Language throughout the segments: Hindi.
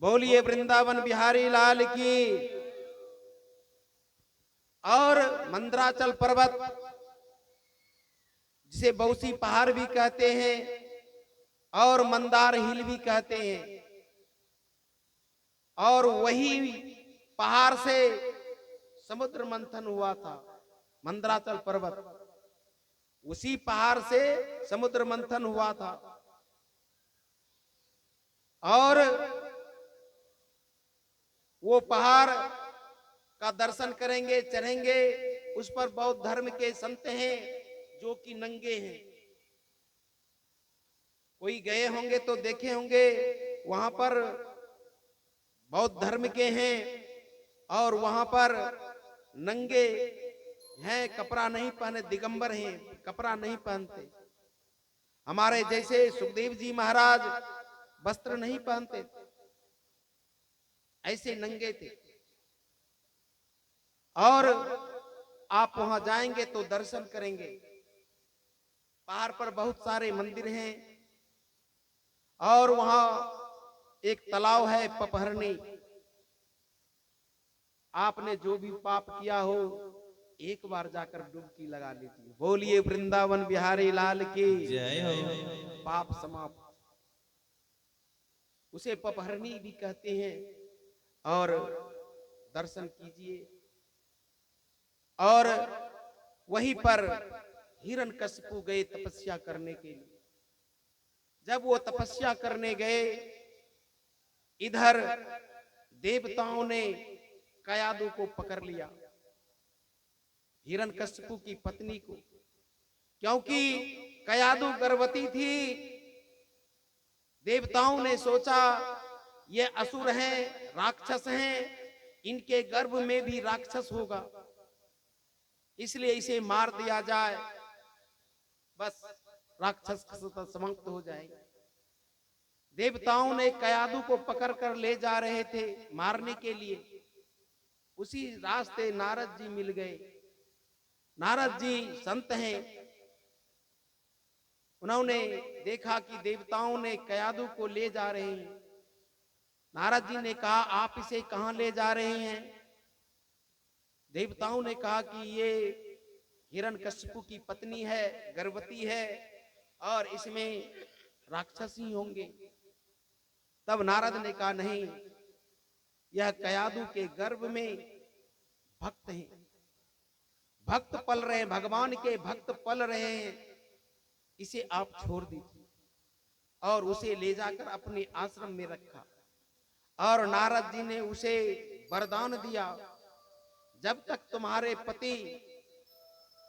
बोलिए वृंदावन बिहारी लाल की। और मंदराचल पर्वत जिसे बौसी पहाड़ भी कहते हैं और मंदार हिल भी कहते हैं, और वही पहाड़ से समुद्र मंथन हुआ था। मंदराचल पर्वत, उसी पहाड़ से समुद्र मंथन हुआ था। और वो पहाड़ का दर्शन करेंगे, चढ़ेंगे। उस पर बौद्ध धर्म के संत हैं जो कि नंगे हैं। कोई गए होंगे तो देखे होंगे, वहां पर बौद्ध धर्म के हैं और वहां पर नंगे हैं, कपड़ा नहीं पहने, दिगंबर हैं, कपड़ा नहीं पहनते। हमारे जैसे सुखदेव जी महाराज वस्त्र नहीं पहनते, ऐसे नंगे थे। और आप वहां जाएंगे तो दर्शन करेंगे। पहाड़ पर बहुत सारे मंदिर हैं और वहां एक तालाब है पपहरनी। आपने जो भी पाप किया हो, एक बार जाकर डुबकी लगा लीजिए। बोलिए वृंदावन बिहारी लाल की जय हो। पाप समाप्त। उसे पपहरनी भी कहते हैं। और दर्शन कीजिए। और वहीं पर हिरण्यकशिपु गए तपस्या करने के लिए। जब वो तपस्या करने गए, इधर देवताओं ने कयादु को पकड़ लिया, हिरण्यकशिपु की पत्नी को, क्योंकि कयादु गर्भवती थी। देवताओं ने सोचा ये असुर हैं, राक्षस हैं, इनके गर्भ में भी राक्षस होगा, इसलिए इसे मार दिया जाए, बस राक्षस समाप्त हो जाएंगे। देवताओं ने कयादु को पकड़कर ले जा रहे थे मारने के लिए। उसी रास्ते नारद जी मिल गए। नारद जी संत हैं। उन्होंने देखा कि देवताओं ने कयादु को ले जा रहे हैं। नारद जी ने कहा, आप इसे कहां ले जा रहे हैं? देवताओं ने कहा कि ये हिरण्यकशिपु की पत्नी है, गर्भवती है और इसमें राक्षस ही होंगे। तब नारद ने कहा, नहीं, यह कयादु के गर्भ में भक्त हैं, भक्त पल रहे हैं, भगवान के भक्त पल रहे हैं, इसे आप छोड़ दीजिए। और उसे ले जाकर अपने आश्रम में रखा। और नारद जी ने उसे वरदान दिया, जब तक तुम्हारे पति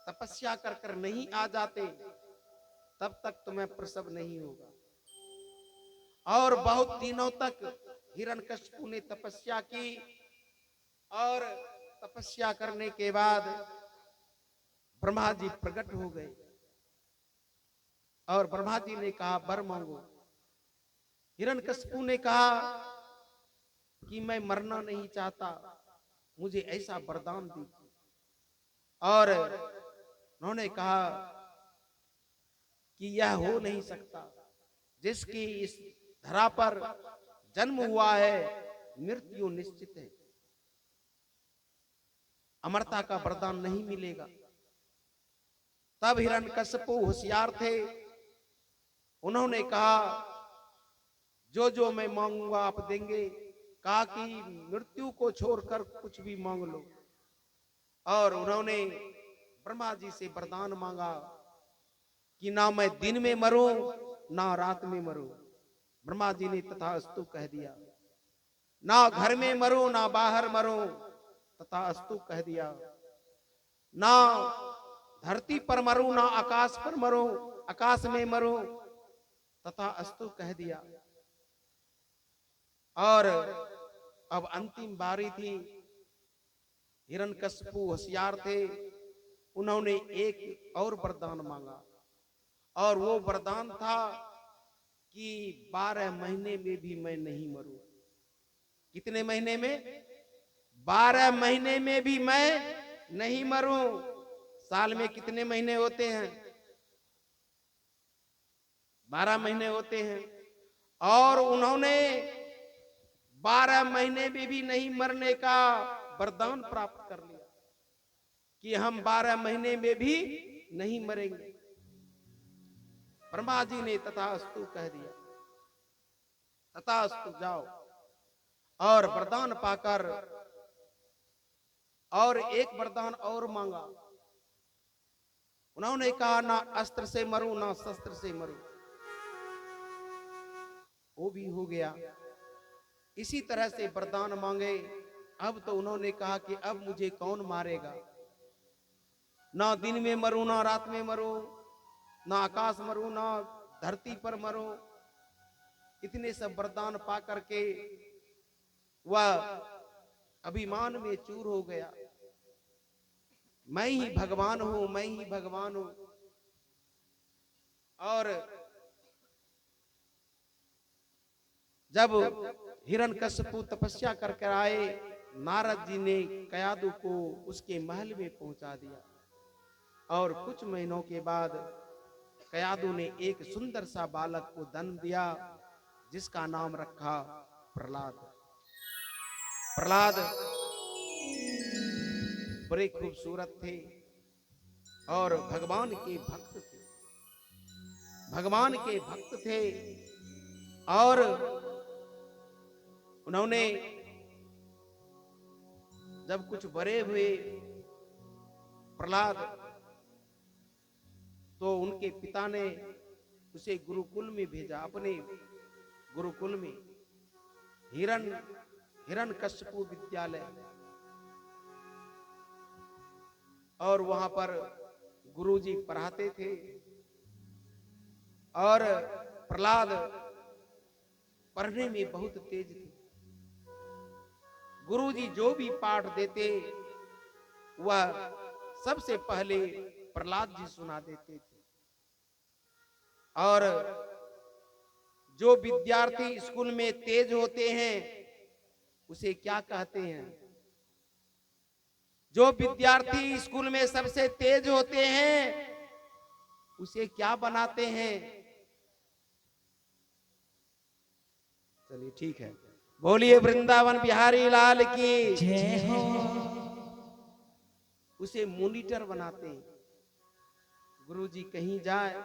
तपस्या कर कर नहीं आ जाते, तब तक तुम्हें प्रसव नहीं होगा। और बहुत दिनों तक हिरण्यकशिपु ने तपस्या की। और तपस्या करने के बाद ब्रह्मा जी प्रकट हो गए। और ब्रह्मा जी ने कहा, वर मांगो। हिरण्यकशिपु ने कहा कि मैं मरना नहीं चाहता, मुझे ऐसा वरदान दीजिए। और उन्होंने कहा कि यह हो नहीं सकता, जिसकी इस धरा पर जन्म हुआ है, मृत्यु निश्चित है, अमरता का वरदान नहीं मिलेगा। तब हिरण्यकशिपु होशियार थे। उन्होंने कहा, जो जो मैं मांगूंगा आप देंगे। कहा कि मृत्यु को छोड़कर कुछ भी मांग लो। और उन्होंने ब्रह्मा जी से वरदान मांगा कि ना मैं दिन में मरूं, ना रात में मरूं। ब्रह्मा जी ने तथास्तु कह दिया। ना घर में मरूं, ना बाहर मरूं, तथास्तु कह दिया। ना धरती पर मरूं, ना आकाश पर मरूं, आकाश में मरूं, तथास्तु कह दिया। और अब अंतिम बारी थी। हिरण्यकशिपु होशियार थे। उन्होंने एक और वरदान मांगा। और वो वरदान था कि 12 महीने में भी मैं नहीं मरूं। कितने महीने में? 12 महीने में भी मैं नहीं मरूं। साल में कितने महीने होते हैं? 12 महीने होते हैं। और उन्होंने 12 महीने में भी नहीं मरने का वरदान प्राप्त कर लिया कि हम 12 महीने में भी नहीं मरेंगे। ब्रह्मा जी ने तथास्तु कह दिया, तथास्तु जाओ। और वरदान पाकर और एक वरदान और मांगा। उन्होंने कहा ना अस्त्र से मरूं ना शस्त्र से मरूं, वो भी हो गया। इसी तरह से वरदान मांगे। अब तो उन्होंने कहा कि अब मुझे कौन मारेगा, ना दिन में मरूं ना रात में मरूं, ना आकाश मरूं ना धरती पर मरूं। इतने सब वरदान पा करके वह अभिमान में चूर हो गया, मैं ही भगवान हूं, मैं ही भगवान हूं। और जब हिरण्यकश्यपु तपस्या करके आए, नारद जी ने कयादु को उसके महल में पहुंचा दिया। और कुछ महीनों के बाद कयादु ने एक सुंदर सा बालक को जन्म दिया, जिसका नाम रखा प्रहलाद। प्रहलाद बड़े खूबसूरत थे और भगवान के भक्त थे, भगवान के भक्त थे। और उन्होंने जब कुछ बड़े हुए प्रहलाद, तो उनके पिता ने उसे गुरुकुल में भेजा, अपने गुरुकुल में हिरण्यकश्यपु विद्यालय। और वहां पर गुरुजी पढ़ाते थे। और प्रहलाद पढ़ने में बहुत तेज थे। गुरुजी जो भी पाठ देते वह सबसे पहले प्रहलाद जी सुना देते थे। और जो विद्यार्थी स्कूल में तेज होते हैं उसे क्या कहते हैं? जो विद्यार्थी स्कूल में सबसे तेज होते हैं उसे क्या बनाते हैं? चलिए ठीक है, बोलिए वृंदावन बिहारी लाल की जय हो। उसे मॉनिटर बनाते हैं। गुरुजी कहीं जाए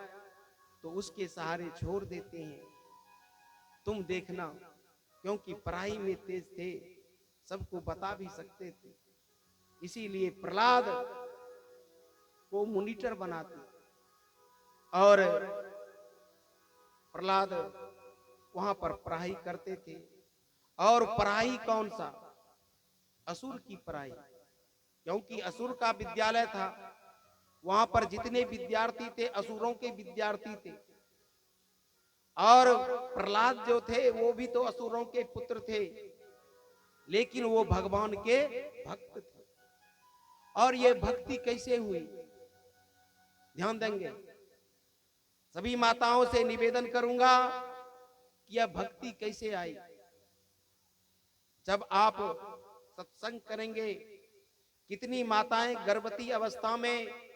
तो उसके सहारे छोड़ देते हैं, तुम देखना, क्योंकि पढ़ाई में तेज थे, सबको बता भी सकते थे। इसीलिए प्रहलाद को मॉनिटर बनाते। और प्रहलाद वहां पर पढ़ाई करते थे। और पढ़ाई कौन सा? असुर की पढ़ाई, क्योंकि असुर का विद्यालय था। वहां पर जितने विद्यार्थी थे असुरों के विद्यार्थी थे। और प्रहलाद जो थे वो भी तो असुरों के पुत्र थे, लेकिन वो भगवान के भक्त थे। और ये भक्ति कैसे हुई? ध्यान देंगे। सभी माताओं से निवेदन करूंगा कि यह भक्ति कैसे आई। जब आप सत्संग करेंगे, कितनी माताएं गर्भवती अवस्था में,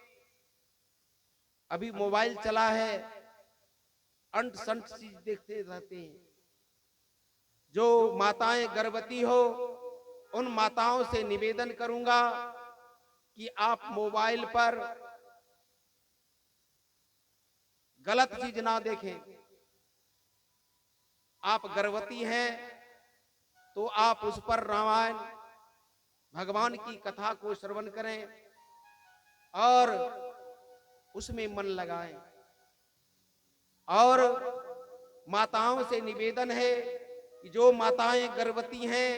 अभी मोबाइल चला है, अंट संट चीज देखते रहते हैं। जो माताएं गर्भवती हो उन माताओं से निवेदन करूंगा कि आप मोबाइल पर गलत चीज ना देखें। आप गर्भवती हैं तो आप उस पर रामायण भगवान की कथा को श्रवण करें और उसमें मन लगाएं। और माताओं से निवेदन है कि जो माताएं गर्भवती हैं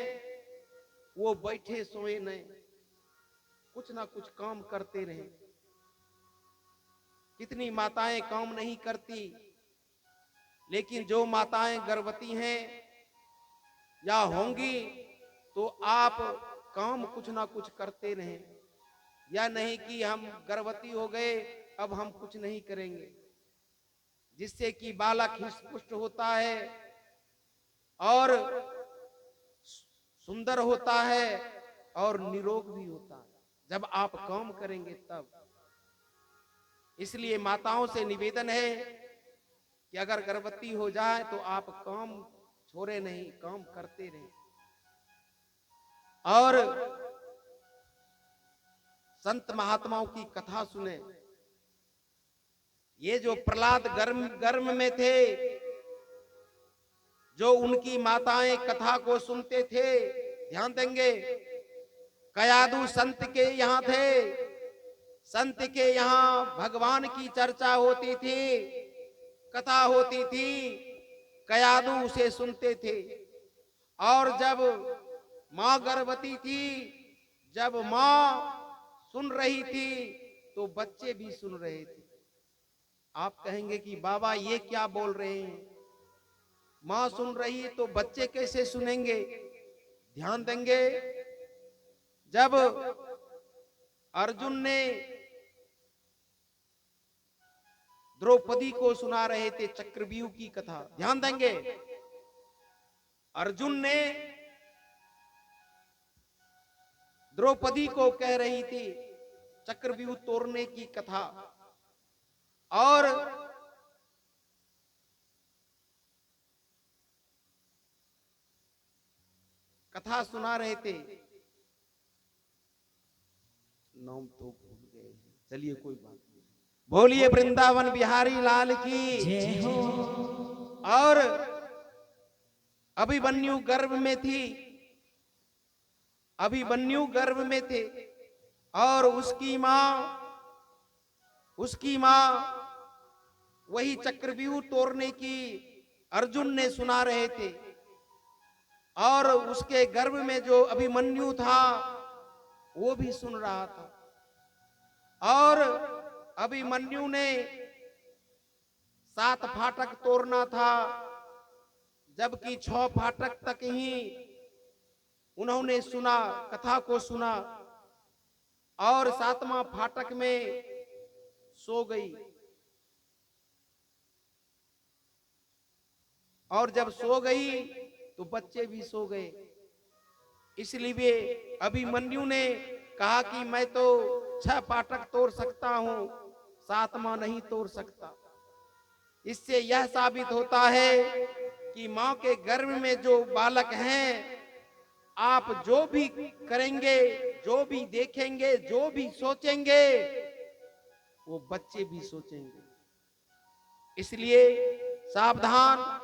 वो बैठे सोए नहीं, कुछ ना कुछ काम करते रहें। कितनी माताएं काम नहीं करती, लेकिन जो माताएं गर्भवती हैं या होंगी तो आप काम कुछ ना कुछ करते रहें। या नहीं कि हम गर्भवती हो गए अब हम कुछ नहीं करेंगे, जिससे कि बालक हृष्ट-पुष्ट होता है और सुंदर होता है और निरोग भी होता है, जब आप काम करेंगे तब। इसलिए माताओं से निवेदन है कि अगर गर्भवती हो जाए तो आप काम छोड़े नहीं, काम करते रहें। और संत महात्माओं की कथा सुने। ये जो प्रहलाद गर्म में थे, जो उनकी माताएं कथा को सुनते थे, ध्यान देंगे, कयादू संत के यहाँ थे, संत के यहाँ भगवान की चर्चा होती थी, कथा होती थी, कयादू उसे सुनते थे। और जब मां गर्भवती थी, जब मां सुन रही थी, तो बच्चे भी सुन रहे थे। आप कहेंगे कि बाबा ये क्या बोल रहे हैं, मां सुन रही है तो बच्चे कैसे सुनेंगे? ध्यान देंगे, जब अर्जुन ने द्रौपदी को सुना रहे थे चक्रव्यूह की कथा, ध्यान देंगे, अर्जुन ने द्रौपदी को कह रही थी चक्रव्यूह तोड़ने की कथा, और कथा सुना रहे थे। नाम तो भूल गए, चलिए कोई बात नहीं। बोलिए वृंदावन बिहारी लाल की जय हो। और अभिमन्यु गर्भ में थी, अभिमन्यु गर्भ में थे, और उसकी मां वही चक्रव्यूह तोड़ने की अर्जुन ने सुना रहे थे। और उसके गर्भ में जो अभिमन्यु था वो भी सुन रहा था। और अभिमन्यु ने 7 फाटक तोड़ना था, जबकि 6 फाटक तक ही उन्होंने सुना, कथा को सुना, और 7वां फाटक में सो गई। और जब सो गई तो बच्चे भी सो गए। इसलिए अभिमन्यु ने कहा कि मैं तो 6 फाटक तोड़ सकता हूं, 7वां नहीं तोड़ सकता। इससे यह साबित होता है कि मां के गर्भ में जो बालक हैं, आप जो भी करेंगे, जो भी देखेंगे, जो भी सोचेंगे, वो बच्चे भी सोचेंगे। इसलिए सावधान,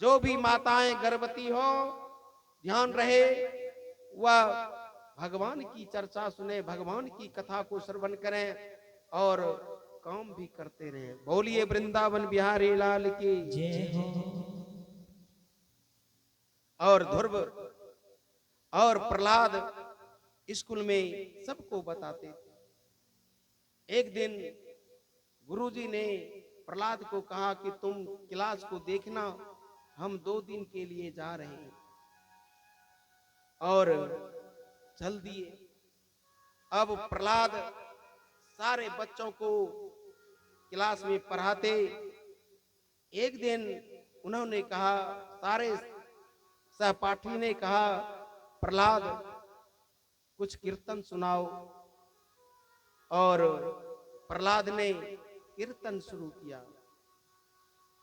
जो भी माताएं गर्भवती हो, ध्यान रहे, वह भगवान की चर्चा सुने, भगवान की कथा को श्रवण करें और काम भी करते रहे। बोलिए वृंदावन बिहारी लाल की जय हो। और ध्रुव और प्रहलाद स्कूल में सबको बताते थे। एक दिन गुरुजी ने प्रहलाद को कहा कि तुम क्लास को देखना, हम 2 दिन के लिए जा रहे हैं। और चल दिए। अब प्रहलाद सारे बच्चों को क्लास में पढ़ाते। एक दिन उन्होंने कहा, सारे सहपाठी ने कहा, प्रहलाद कुछ कीर्तन सुनाओ। और प्रहलाद ने कीर्तन शुरू किया,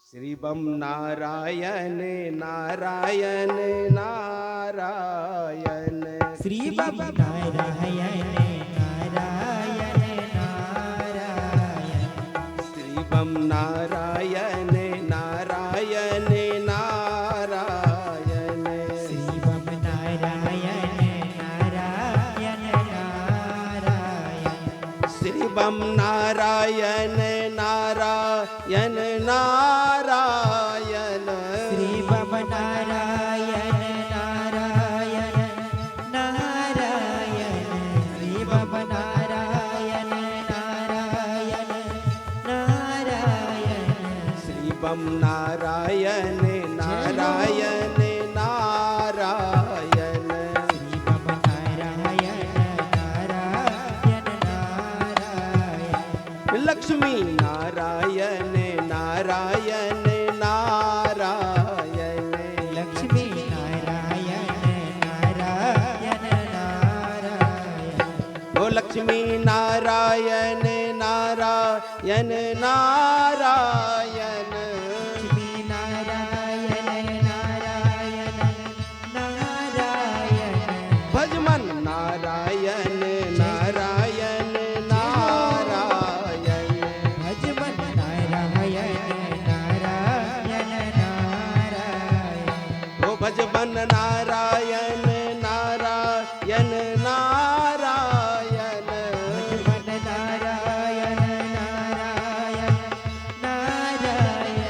श्री बम नारायण नारायण नारायण, श्री बम नारायण नारायण नारायण, श्री बम नारायण नारायण नारायण, श्री बम नारायण नारायण नारायण, श्री बम नारायण नारायण नारायण, श्री बम नारायण नारायण नारायण, श्री बम नारायण नारायण नारायण, श्री बम नारायण नारायण नारायण, श्री बम नारायण नारायण नारायण, लक्ष्मी नारायण नारायण नारायण, लक्ष्मी नारायण नारायण नारायण, ओ लक्ष्मी नारायण नारायण नारायण, लक्ष्मी नारायण भजबन नारायण नारायण नारायण भजबन नारायण नारायण नारायण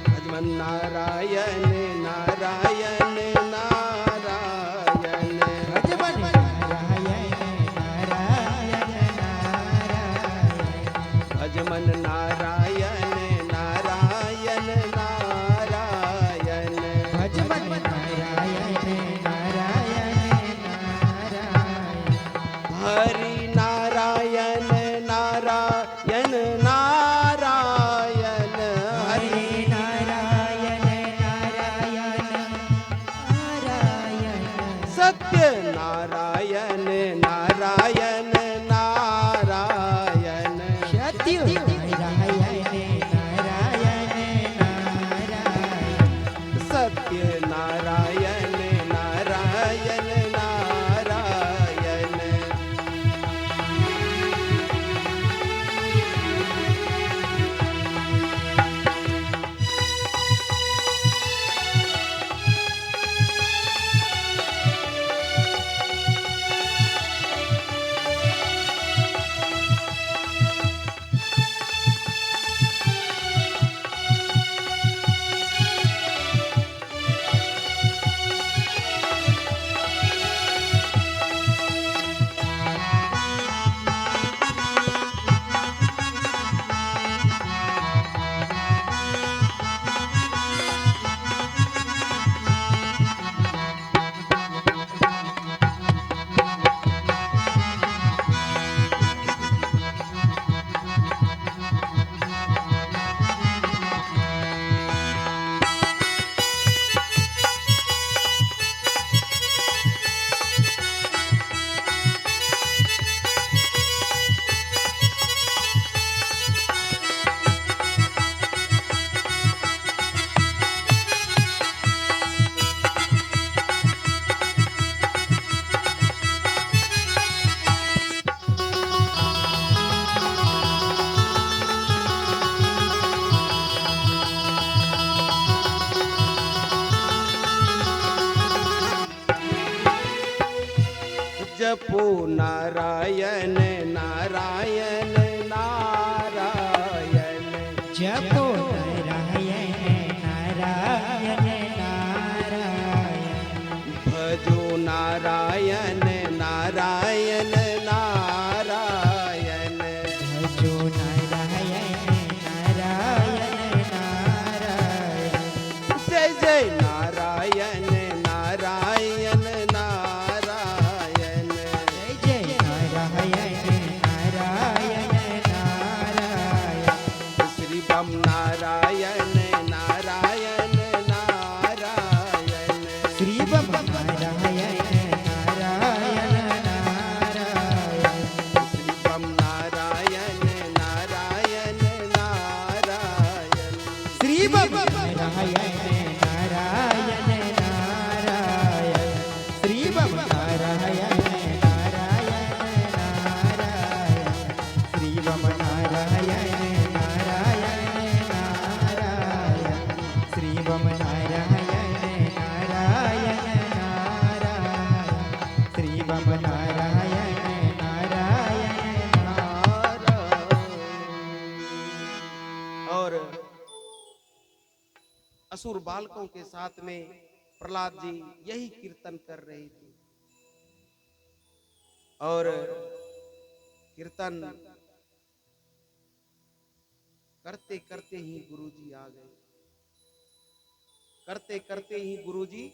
भजबन नारायण नारायण नारायण भजबन नारायण नारायण नारायण भजबन नारायण नारायण नारायण भजबन नारायण नारायण नारायण हरि नारायण नारायण नारायण हरे नारायण नारायण नारायण सत्य नारायण नारायण नारायण सत्य नारायण नारायण नारायण सत्य नारायण नारायण नारायण जपो नारायण नारायण नारायण जपो नारायण नारायण नारायण भजो नारायण नारायण नारायण भजो नारायण नारायण नारायण जय जय नारायण नारायण नारायण जय जय नारायण नारायण नारायण श्री बम नारायण नारायण नारायण श्री बम नारायण नारायण नारायण श्री बम नारायण नारायण नारायण श्री बम नारायण नारायण नारायण श्री बम नारायण नारायण नारायण श्री बम नारायण नारायण नारायण श्री बम नारायण नारायण नारायण श्री बम नारायण नारायण और असुर बालकों के साथ में प्रहलाद जी यही कीर्तन कर रहे थे और कीर्तन करते करते ही गुरुजी आ गए करते करते ही गुरुजी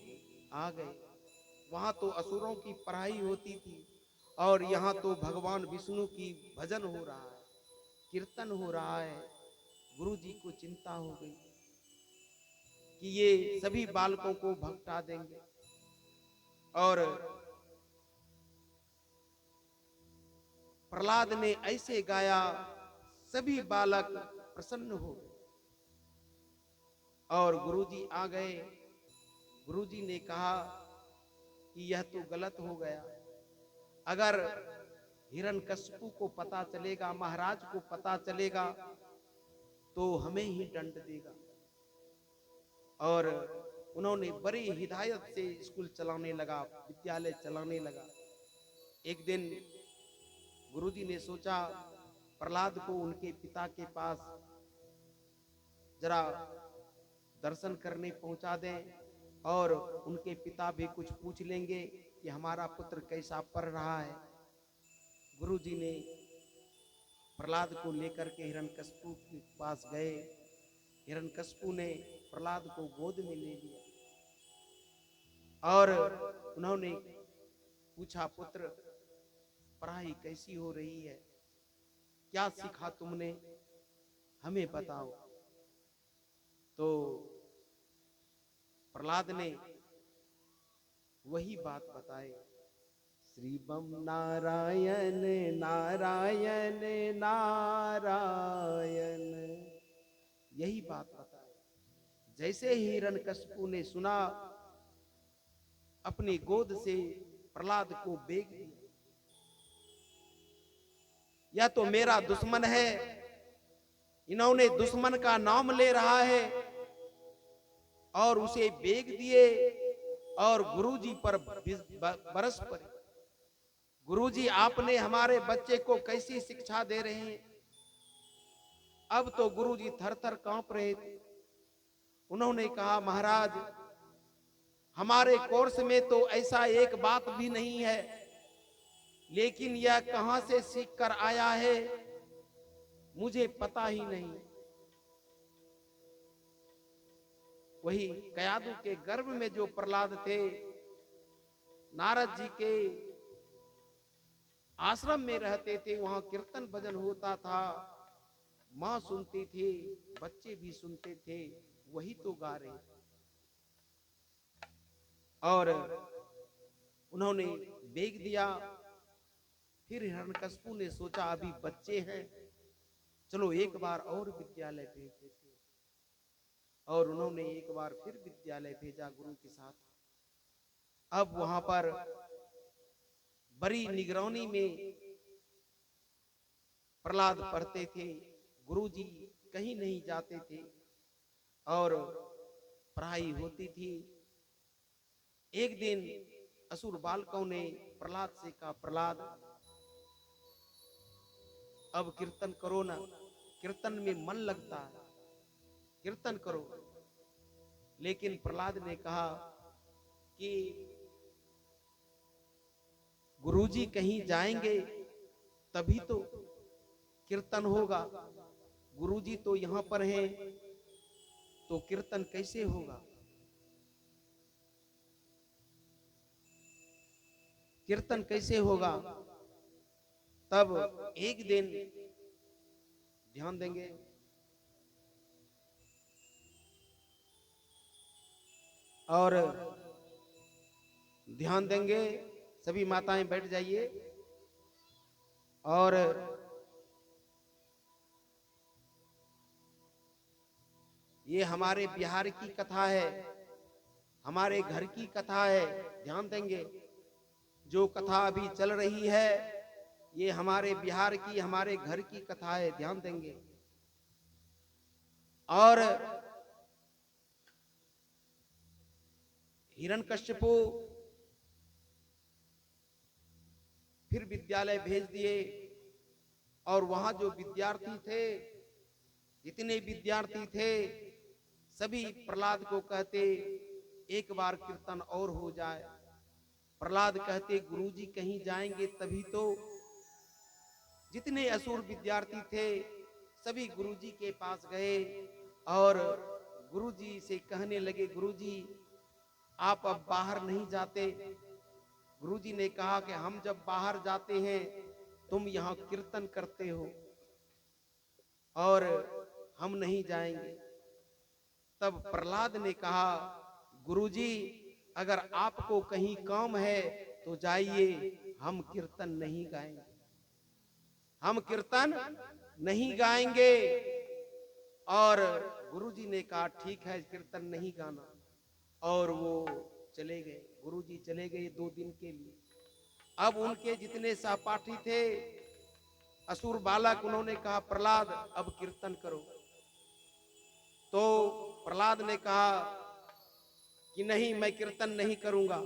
आ गए वहां तो असुरों की पढ़ाई होती थी और यहाँ तो भगवान विष्णु की भजन हो रहा है कीर्तन हो रहा है गुरुजी को चिंता हो गई कि ये सभी बालकों को भगटा देंगे और प्रहलाद ने ऐसे गाया सभी बालक प्रसन्न हो गए और गुरुजी आ गए गुरुजी ने कहा कि यह तो गलत हो गया अगर हिरण्यकशिपु को पता चलेगा महाराज को पता चलेगा तो हमें ही दंड देगा और उन्होंने बड़ी हिदायत से स्कूल चलाने लगा, विद्यालय चलाने लगा। एक दिन गुरुजी ने सोचा प्रहलाद को उनके पिता के पास जरा दर्शन करने पहुंचा दें और उनके पिता भी कुछ पूछ लेंगे कि हमारा पुत्र कैसा पढ़ रहा है। गुरुजी ने प्रहलाद को लेकर के हिरण्यकशिपु के पास गए। हिरण्यकशिपु ने प्रहलाद को गोद में ले लिया और उन्होंने पूछा, पुत्र पढ़ाई कैसी हो रही है, क्या सीखा तुमने, हमें बताओ। तो प्रहलाद ने वही बात बताई, श्री बम नारायण नारायण नारायण, यही बात बताई। जैसे ही हिरण्यकशिपु ने सुना, अपनी गोद से प्रहलाद को बेच दिया। यह तो मेरा दुश्मन है, इन्होंने दुश्मन का नाम ले रहा है, और उसे बेच दिए और गुरुजी पर बरस पड़े। गुरुजी आपने हमारे बच्चे को कैसी शिक्षा दे रहे हैं। अब तो गुरुजी थर थर कांप रहे थे। उन्होंने कहा, महाराज हमारे कोर्स में तो ऐसा एक बात भी नहीं है, लेकिन यह कहां से सीख कर आया है मुझे पता ही नहीं। वही कयादू के गर्भ में जो प्रहलाद थे, नारद जी के आश्रम में रहते थे, वहां कीर्तन भजन होता था, मां सुनती थी, बच्चे भी सुनते थे, वही तो गा रहे। और उन्होंने बेच दिया। फिर हिरण्यकशिपु ने सोचा अभी बच्चे हैं, चलो एक बार और विद्यालय भेज देते। और उन्होंने एक बार फिर विद्यालय भेजा गुरु के साथ। अब वहां पर बड़ी निगरानी में प्रहलाद पढ़ते थे, गुरुजी कहीं नहीं जाते थे और पढ़ाई होती थी। एक दिन असुर बालकों ने प्रहलाद से कहा, प्रहलाद अब कीर्तन करो ना, कीर्तन में मन लगता है, कीर्तन करो। लेकिन प्रहलाद ने कहा कि गुरुजी कहीं जाएंगे तभी तो कीर्तन होगा, गुरुजी तो यहां पर हैं, तो कीर्तन कैसे होगा, कीर्तन कैसे होगा। तब एक दिन ध्यान देंगे, और ध्यान देंगे, सभी माताएं बैठ जाइए। और ये हमारे बिहार की कथा है, हमारे घर की कथा है, ध्यान देंगे। जो कथा अभी चल रही है ये हमारे बिहार की, हमारे घर की कथा है, ध्यान देंगे। और हिरण्यकशिपु फिर विद्यालय भेज दिए। और वहां जो विद्यार्थी थे, जितने विद्यार्थी थे, सभी प्रहलाद को कहते एक बार कीर्तन और हो जाए। प्रहलाद कहते गुरुजी कहीं जाएंगे तभी तो। जितने असुर विद्यार्थी थे सभी गुरुजी के पास गए और गुरुजी से कहने लगे, गुरुजी आप अब बाहर नहीं जाते। गुरुजी ने कहा कि हम जब बाहर जाते हैं तुम यहाँ कीर्तन करते हो और हम नहीं जाएंगे। तब प्रहलाद ने कहा, गुरुजी अगर आपको कहीं काम है तो जाइए, हम कीर्तन नहीं गाएंगे, हम कीर्तन नहीं गाएंगे। और गुरुजी ने कहा ठीक है, कीर्तन नहीं गाना। और वो चले गए, गुरुजी चले गए 2 दिन के लिए। अब उनके जितने सहपाठी थे असुर बालक, उन्होंने कहा प्रहलाद अब कीर्तन करो। तो प्रहलाद ने कहा कि नहीं, मैं कीर्तन नहीं करूंगा।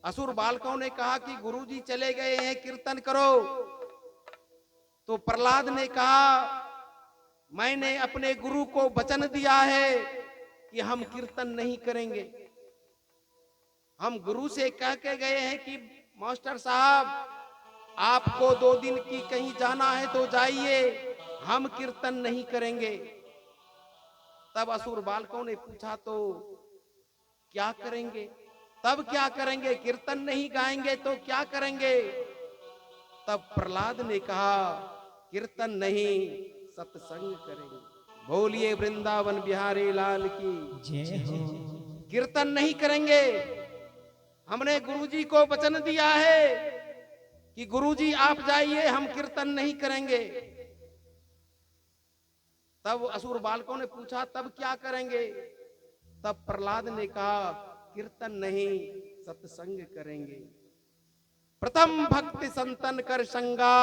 असुर बालकों ने कहा कि गुरुजी चले गए हैं, कीर्तन करो। तो प्रहलाद ने कहा, मैंने अपने गुरु को वचन दिया है कि हम कीर्तन नहीं करेंगे। हम गुरु से कह के गए हैं कि मास्टर साहब, आपको 2 दिन की कहीं जाना है तो जाइए, हम कीर्तन नहीं करेंगे। तब असुर बालकों ने पूछा, तो क्या करेंगे? तब क्या करेंगे? कीर्तन नहीं गाएंगे तो क्या करेंगे? तब प्रहलाद ने कहा, कीर्तन नहीं, सत्संग करेंगे। बोलिए वृंदावन बिहारी लाल की। जय हो। कीर्तन नहीं करेंगे। हमने गुरुजी को वचन दिया है कि गुरुजी आप जाइए, हम कीर्तन नहीं करेंगे। तब असुर बालकों ने पूछा, तब क्या करेंगे? तब प्रहलाद ने कहा, कीर्तन नहीं, सत्संग करेंगे। प्रथम भक्ति संतन कर संगा,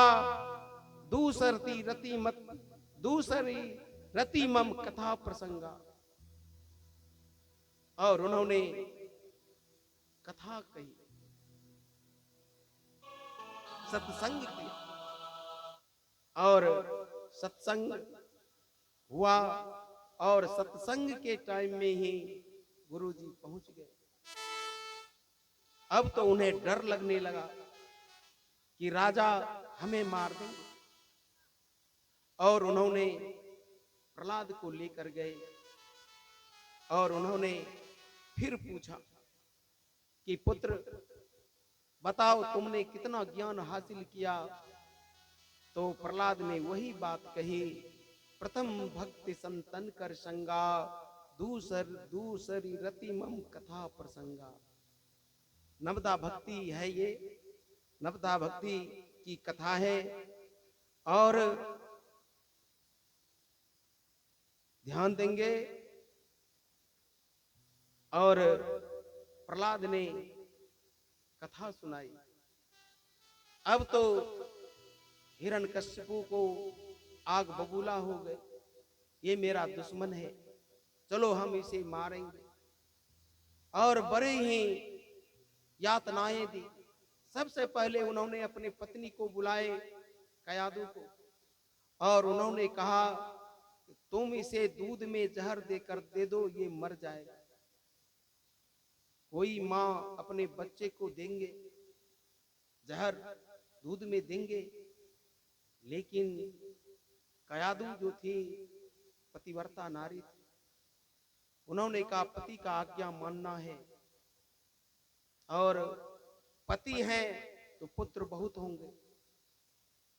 दूसरी रति मत, दूसरी रति मम कथा प्रसंगा। और उन्होंने कथा कही, सत्संग किया, और सत्संग हुआ। और सत्संग के टाइम में ही गुरुजी पहुंच गए। अब तो उन्हें डर लगने लगा कि राजा हमें मार देंगे। और उन्होंने प्रहलाद को लेकर गए और उन्होंने फिर पूछा कि पुत्र, बताओ तुमने कितना ज्ञान हासिल किया? तो प्रहलाद ने वही बात कही, प्रथम भक्ति संतन कर संगा, दूसरी रति मम कथा प्रसंगा। नवदा भक्ति है ये, नवदा भक्ति की कथा है। और ध्यान देंगे। और प्रहलाद ने कथा सुनाई। अब तो हिरण्यकश्यपु को आग बबूला हो गए, ये मेरा दुश्मन है, चलो हम इसे मारेंगे। और बड़े ही यातनाएं दी। सबसे पहले उन्होंने अपनी पत्नी को बुलाए, कयादू को, और उन्होंने कहा कि तुम इसे दूध में जहर देकर दे दो, ये मर जाएगा। कोई माँ अपने बच्चे को देंगे जहर, दूध में देंगे, लेकिन कयादू जो थी पतिव्रता नारी थी, उन्होंने कहा पति का आज्ञा मानना है, और पति हैं तो पुत्र बहुत होंगे।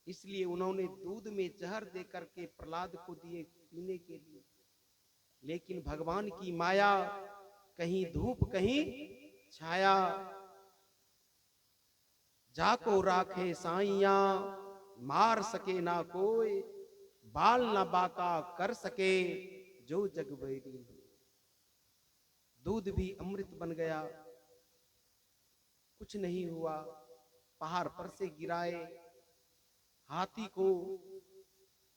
इसलिए उन्होंने दूध में जहर देकर के प्रहलाद को दिए पीने के लिए। लेकिन भगवान की माया, कहीं धूप कहीं छाया, जाको राखे साइया, मार सके ना कोई, बाल ना बाका कर सके, जो जग बैरी। दूध भी अमृत बन गया, कुछ नहीं हुआ। पहाड़ पर से गिराए, हाथी को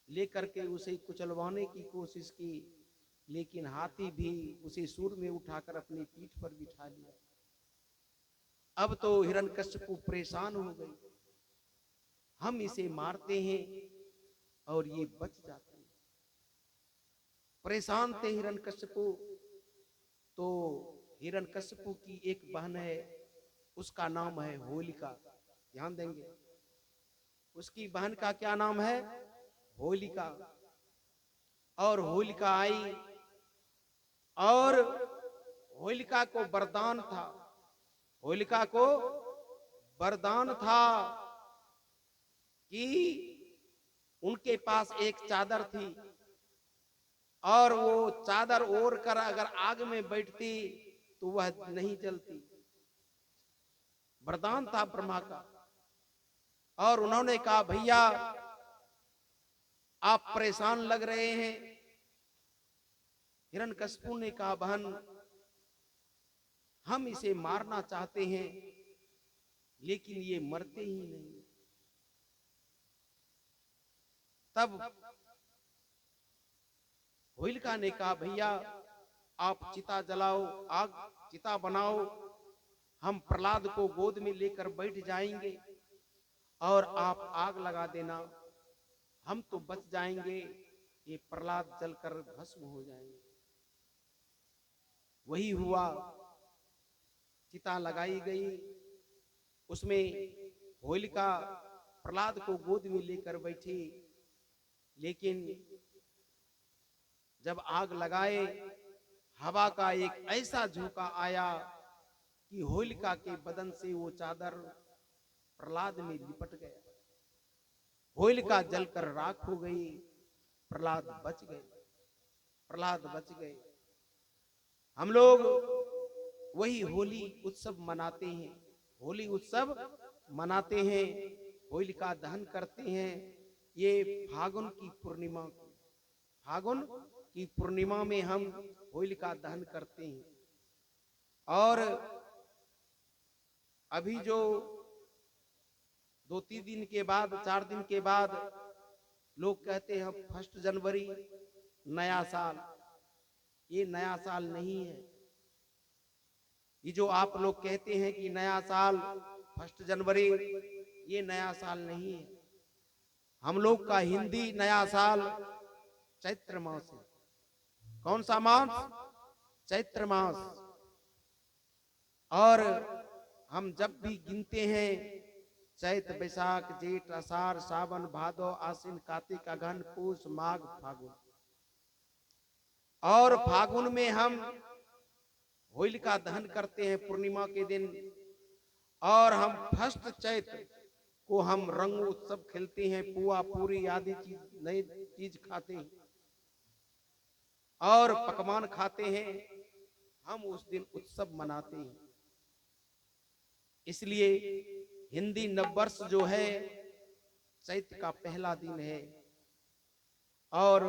लेकर के उसे कुचलवाने की कोशिश की, लेकिन हाथी भी उसे सूर में उठाकर अपनी पीठ पर बिठा लिया। अब तो हिरण्यकश्यपु परेशान हो गई, हम इसे मारते हैं और ये बच जाते हैं। परेशान थे हिरण्यकश्यपु। तो हिरण्यकश्यपु की एक बहन है, उसका नाम है होलिका। ध्यान देंगे, उसकी बहन का क्या नाम है? होलिका। और होलिका आई, और होलिका को वरदान था, होलिका को वरदान था कि उनके पास एक चादर थी, और वो चादर ओढ़ कर अगर आग में बैठती तो वह नहीं जलती। वरदान था ब्रह्मा का। और उन्होंने कहा, भैया आप परेशान लग रहे हैं। हिरण्यकश्यपु ने कहा, बहन हम इसे मारना चाहते हैं, लेकिन ये मरते ही नहीं। तब होलिका ने कहा, भैया आप चिता जलाओ, आग चिता बनाओ, हम प्रहलाद को गोद में लेकर बैठ जाएंगे और आप आग लगा देना, हम तो बच जाएंगे, ये प्रहलाद जलकर भस्म हो जाएंगे। वही हुआ, चिता लगाई गई, उसमें होलिका प्रहलाद को गोद में लेकर बैठी, लेकिन जब आग लगाए, हवा का एक ऐसा झोंका आया कि होलिका के बदन से वो चादर प्रहलाद में लिपट गया। होलिका जलकर राख हो गई, प्रहलाद बच गए, प्रहलाद बच गए। हम लोग वही होली उत्सव मनाते हैं, होली उत्सव मनाते हैं, होलिका दहन करते हैं। ये फागुन की पूर्णिमा, फागुन की पूर्णिमा में हम होलिका दहन करते हैं। और अभी जो 2-3 दिन के बाद, 4 दिन के बाद लोग कहते हैं 1 जनवरी नया साल, ये नया साल नहीं है। ये जो आप लोग कहते हैं कि नया साल 1 जनवरी, ये नया साल नहीं है। हम लोग का हिंदी नया साल चैत्र मास है। कौन सा मास? चैत्र मास। और हम जब भी गिनते हैं, चैत बैसाख जेठ आषाढ़ सावन भादो आश्विन कार्तिक अगहन पूष माघ फागुन, और फागुन में हम होलिका दहन करते हैं पूर्णिमा के दिन। और हम 1 चैत को हम रंग उत्सव खेलते हैं, पुआ पूरी आदि चीज, नई चीज खाते हैं और पकवान खाते हैं। हम उस दिन उत्सव मनाते हैं। इसलिए हिंदी नववर्ष जो है चैत्र का पहला दिन है, और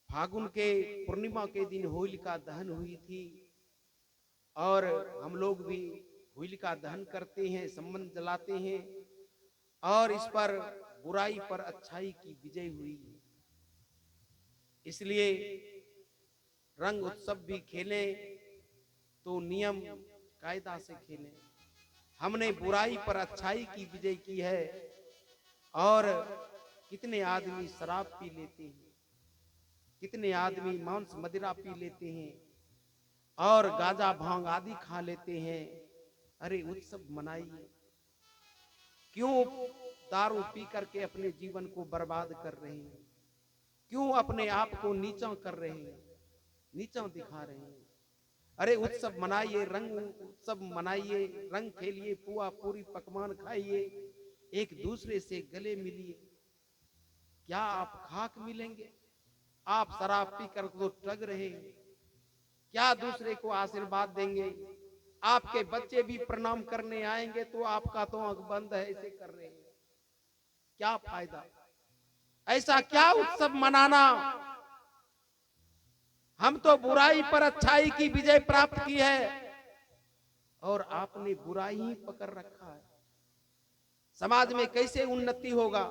फागुन के पूर्णिमा के दिन होलिका दहन हुई थी। और हम लोग भी होलिका दहन करते हैं, संबंध जलाते हैं, और इस पर बुराई पर अच्छाई की विजय हुई। इसलिए रंग उत्सव भी खेलें तो नियम कायदा से खेलें। हमने बुराई पर अच्छाई की विजय की है। और कितने आदमी शराब पी लेते हैं, कितने आदमी मांस मदिरा पी लेते हैं और गांजा भांग आदि खा लेते हैं। अरे उत्सव मनाइए, क्यों दारू पी करके अपने जीवन को बर्बाद कर रहे हैं? क्यों अपने आप को नीचा कर रहे हैं, नीचा दिखा रहे हैं? अरे उत्सव मनाइए, रंग उत्सव मनाइए, रंग खेलिए, पुआ पूरी पकवान खाइए, एक दूसरे से गले मिलिए। क्या आप खाक मिलेंगे? आप शराब पी कर तो ठग रहे हैं। क्या दूसरे को आशीर्वाद देंगे? आपके बच्चे भी प्रणाम करने आएंगे तो आपका तो आंख बंद है, ऐसे कर रहे हैं। क्या फायदा? ऐसा क्या उत्सव मनाना? हम तो बुराई पर अच्छाई की विजय प्राप्त की है, और आपने बुराई ही पकड़ रखा है। समाज में कैसे उन्नति होगा?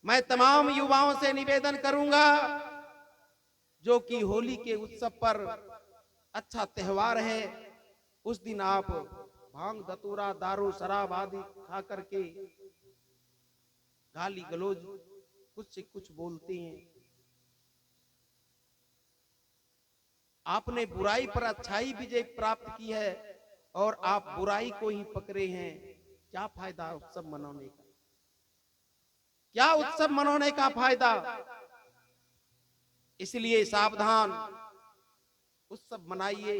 मैं तमाम युवाओं से निवेदन करूंगा, जो कि होली के उत्सव पर अच्छा त्योहार है, उस दिन आप भांग धतूरा दारू शराब आदि खा करके गाली गलौज कुछ से कुछ बोलते हैं। आपने बुराई पर अच्छाई विजय प्राप्त की है और आप बुराई को ही पकड़े हैं। क्या फायदा उत्सव मनाने का? क्या उत्सव मनाने का फायदा? इसलिए सावधान, उत्सव मनाइए,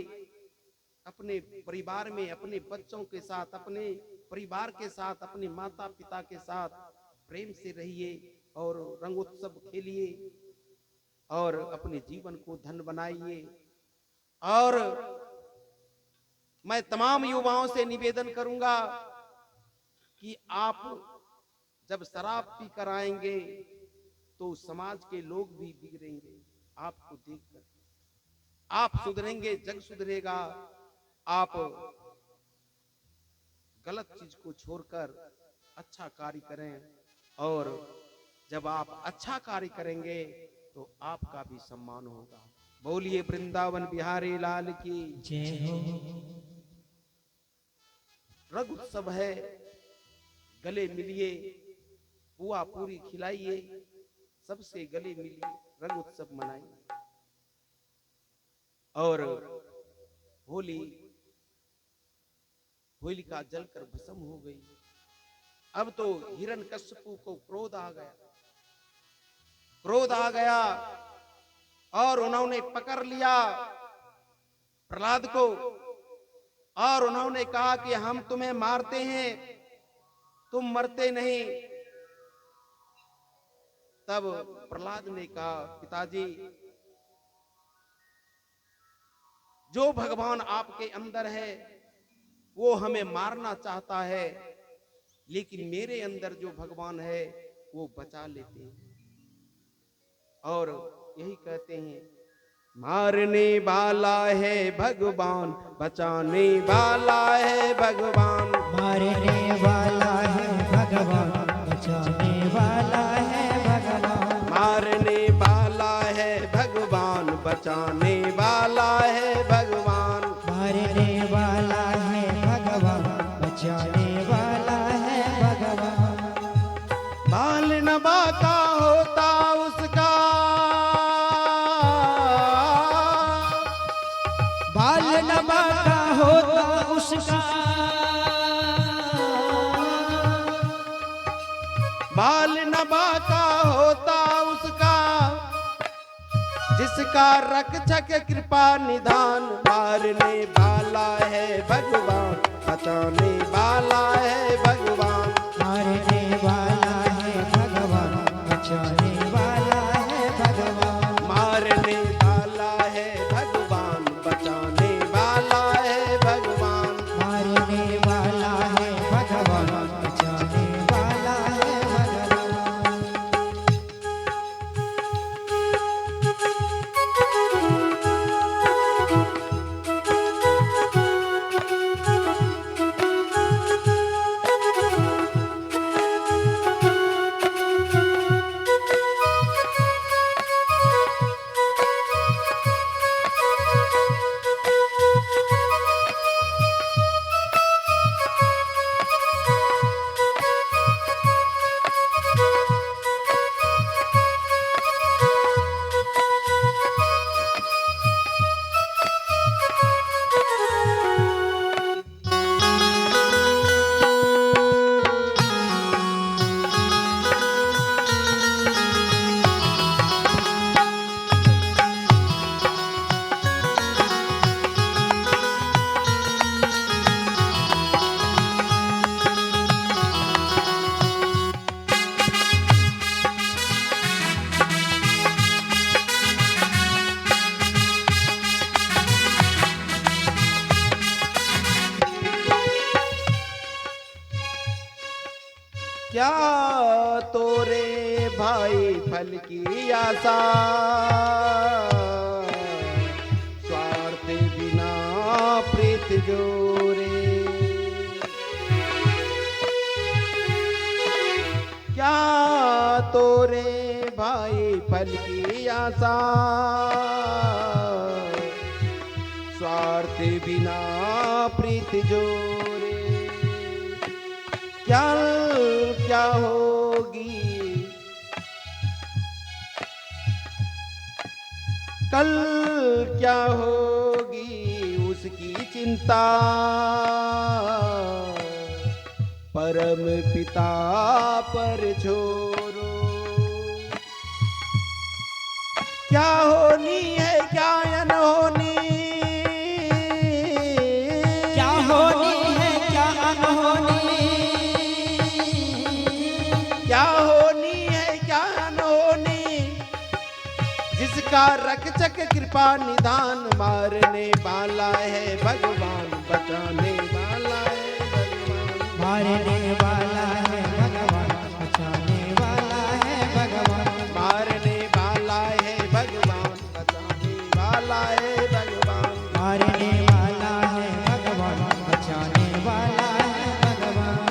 अपने परिवार में अपने बच्चों के साथ, अपने परिवार के साथ, अपने माता पिता के साथ प्रेम से रहिए और रंगोत्सव खेलिए और अपने जीवन को धन बनाइए। और मैं तमाम युवाओं से निवेदन करूंगा कि आप जब शराब पी कर आएंगे तो समाज के लोग भी बिगड़ेंगे। आपको देखकर आप सुधरेंगे, जग सुधरेगा। आप गलत चीज को छोड़कर अच्छा कार्य करें, और जब आप अच्छा कार्य करेंगे तो आपका भी सम्मान होगा। बोलिए वृंदावन बिहारी लाल की जय हो। रंग उत्सव है, गले मिलिए, पुआ पूरी खिलाइए, सबसे गले मिलिए, रंग उत्सव मनाइए। और होलिका जलकर भस्म हो गई। अब तो हिरण्यकश्यपु को क्रोध आ गया और उन्होंने पकड़ लिया प्रहलाद को और उन्होंने कहा कि हम तुम्हें मारते हैं, तुम मरते नहीं। तब प्रहलाद ने कहा, पिताजी, जो भगवान आपके अंदर है वो हमें मारना चाहता है, लेकिन मेरे अंदर जो भगवान है वो बचा लेते हैं। और यही कहते हैं, मारने वाला है भगवान, बचाने वाला है भगवान। मारने वाला है भगवान, बचाने वाला है भगवान। मारने वाला है भगवान, बचाने वाला है भगवान। मारने वाला है भगवान, बचाने वाला है भगवान। बाल नबा का होता उसका, बाल नबा का होता उसका, बाल नबा का होता उसका, जिसका रक्षक कृपा निधान। मारने वाला है भगवान, बचाने वाला है भगवान। मारने वाला है भगवान, बचाने वाला है भगवान। मारने वाला है भगवान, बचाने वाला है भगवान। मारने वाला है भगवान, बचाने वाला है भगवान। क्या तोरे भाई फल की आशा, स्वार्थ बिना प्रीत जोरे। क्या तोरे भाई फल की आशा, स्वार्थ बिना प्रीत जोरे। क्या होगी कल, क्या होगी उसकी चिंता। परम पिता पर छोड़ो, क्या होनी है क्या अनहोनी। क्या होनी है क्या अनहोनी, क्या होनी है क्या अनहोनी, जिसका रक्षक कृपा निधान। मारने वाला है भगवान, बचाने वाला है भगवान। मारने वाला है भगवान, बचाने वाला है भगवान। मारने वाला है भगवान, बचाने वाला है भगवान। मारने वाला है भगवान, बचाने वाला है भगवान।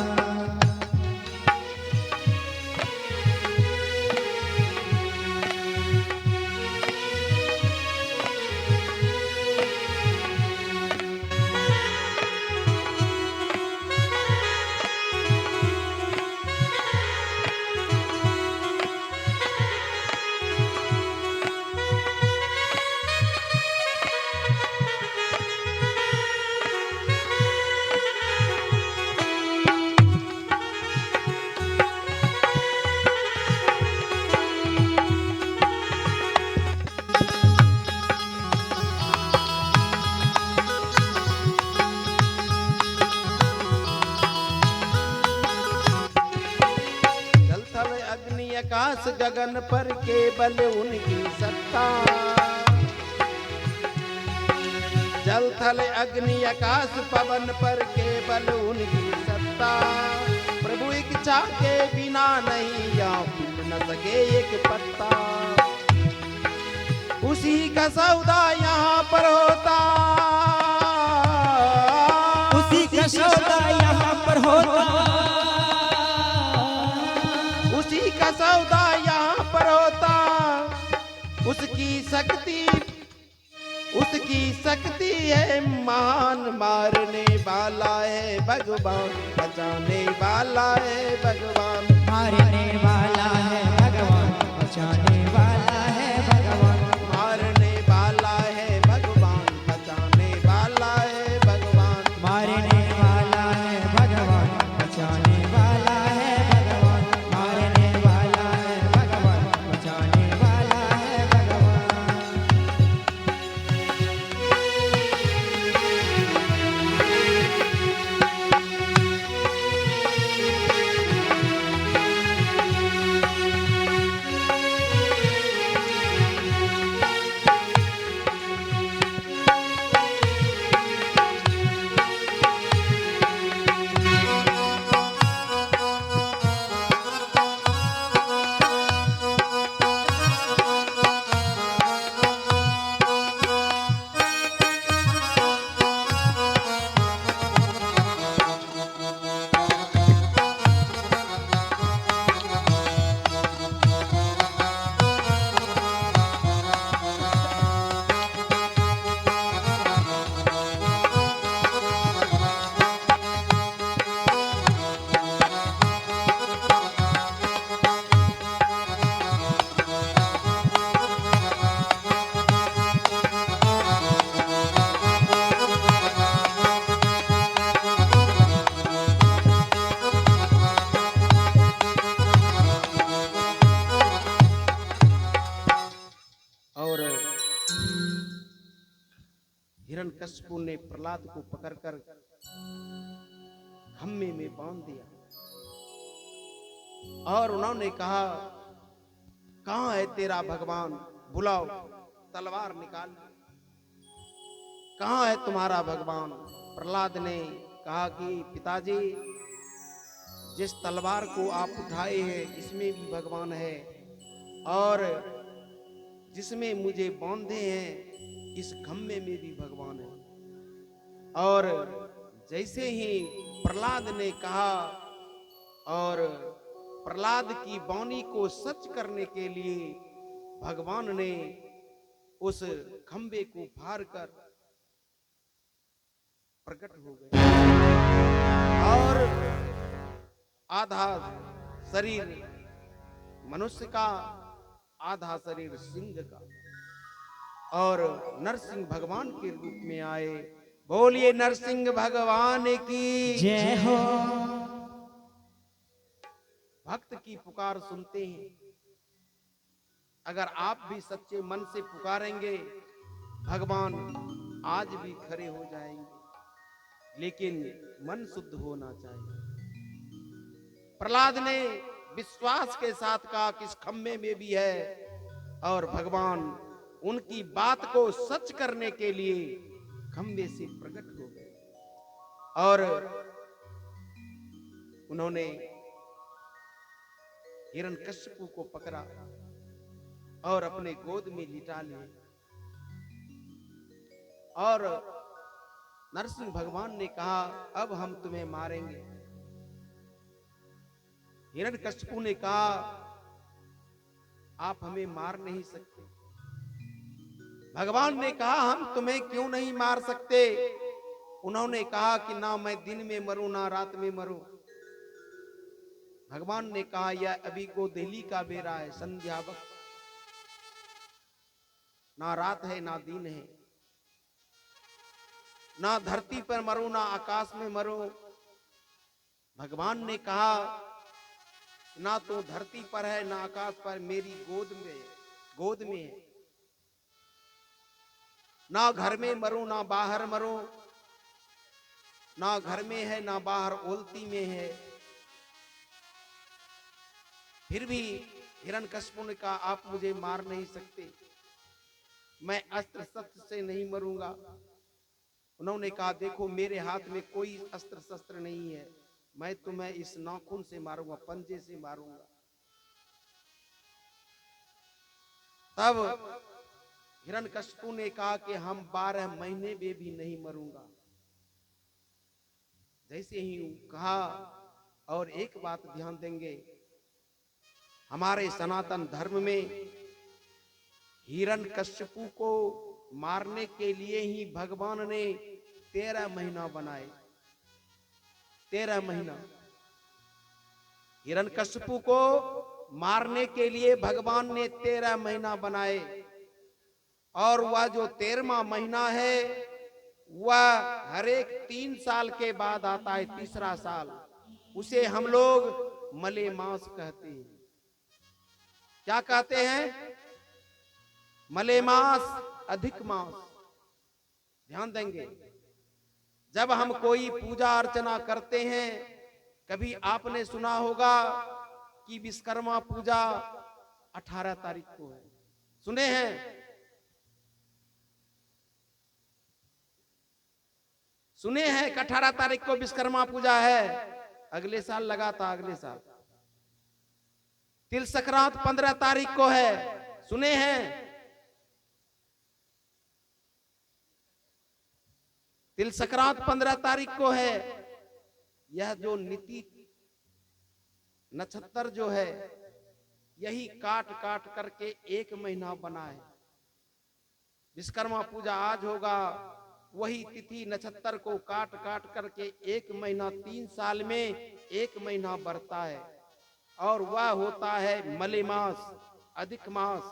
आकाश गगन पर केवल उनकी सत्ता। जल थल अग्नि आकाश पवन पर केवल उनकी सत्ता। प्रभु इच्छा के बिना नहीं या फूल न सके एक पत्ता। उसी का सौदा यहाँ पर होता, उसी का सौदा यहाँ पर होता, उसी का सौदा यहाँ पर होता। उसकी शक्ति है महान, मारने वाला है भगवान, बचाने वाला है भगवान। मारने वाला है भगवान, बचाने वाला है भगवान। मारने वाला है भगवान, बचाने वाला है भगवान। मारने वाला है भगवान, बचाने वाला है भगवान। मारने वाला है भगवान, बचाने वाला है भगवान। और हिरण्यकशिपु ने प्रहलाद को पकड़कर खम्भे में बांध दिया और उन्होंने कहा, कहां है तेरा भगवान, बुलाओ, तलवार निकाल। कहां है तुम्हारा भगवान? प्रहलाद ने कहा कि पिताजी, जिस तलवार को आप उठाए हैं इसमें भी भगवान है, और जिसमें मुझे बांधे हैं इस खम्भे में भी भगवान है। और जैसे ही प्रहलाद ने कहा, और प्रहलाद की वाणी को सच करने के लिए भगवान ने उस खम्भे को फाड़ कर प्रकट हो गए और आधा शरीर मनुष्य का, आधा शरीर सिंह का, और नरसिंह भगवान के रूप में आए। बोलिए नरसिंह भगवान की जय हो। भक्त की पुकार सुनते हैं। अगर आप भी सच्चे मन से पुकारेंगे, भगवान आज भी खड़े हो जाएंगे, लेकिन मन शुद्ध होना चाहिए। प्रहलाद ने विश्वास के साथ कहा कि इस खम्भे में भी है, और भगवान उनकी बात को सच करने के लिए खम्भे से प्रकट हो गए और उन्होंने हिरण्यकशिपु को पकड़ा और अपने गोद में लिटा लिया। और नरसिंह भगवान ने कहा, अब हम तुम्हें मारेंगे। हिरण्यकशिपु ने कहा, आप हमें मार नहीं सकते। भगवान ने कहा, हम तुम्हें क्यों नहीं मार सकते? उन्होंने कहा कि ना मैं दिन में मरूं ना रात में मरूं। भगवान ने कहा, यह अभी गोधूली का बेरा है, संध्या वक्त, ना रात है ना दिन है, ना धरती पर मरूं ना आकाश में मरूं। भगवान ने कहा, ना तो धरती पर है ना आकाश पर, मेरी गोद में है। ना घर में मरूं ना बाहर मरूं, ना घर में है ना बाहर ओलती में है। फिर भी हिरण्यकशिपु ने कहा आप मुझे मार नहीं सकते, मैं अस्त्र शस्त्र से नहीं मरूंगा। उन्होंने कहा देखो मेरे हाथ में कोई अस्त्र शस्त्र नहीं है, मैं तुम्हें इस नाखून से मारूंगा, पंजे से मारूंगा। तब हिरण्यकशिपु ने कहा कि हम 12 महीने में भी नहीं मरूंगा। जैसे ही कहा, और एक बात ध्यान देंगे, हमारे सनातन धर्म में हिरण्यकशिपु को मारने के लिए ही भगवान ने 13 महीना बनाए। 13 महीना हिरण्यकशिपु को मारने के लिए भगवान ने 13 महीना बनाए। और वह जो 13वां महीना है वह हर एक 3 साल के बाद आता है, तीसरा साल, उसे हम लोग मलेमास कहते हैं। क्या कहते हैं? मलेमास, अधिक मास। ध्यान देंगे, जब हम कोई पूजा अर्चना करते हैं, कभी आपने सुना होगा कि विश्वकर्मा पूजा 18 तारीख को है, सुने हैं? सुने हैं कि 18 तारीख को विश्वकर्मा पूजा है। अगले साल लगा था, अगले साल तिल संक्रांत 15 तारीख को है, सुने हैं? तिल संक्रांत 15 तारीख को है। यह जो नीति नक्षत्र जो है, यही काट काट करके 1 महीना बना है। विश्वकर्मा पूजा आज होगा, वही तिथि नक्षत्र को काट काट करके 1 महीना, 3 साल में 1 महीना बढ़ता है, और वह होता है मलेमास, अधिक मास।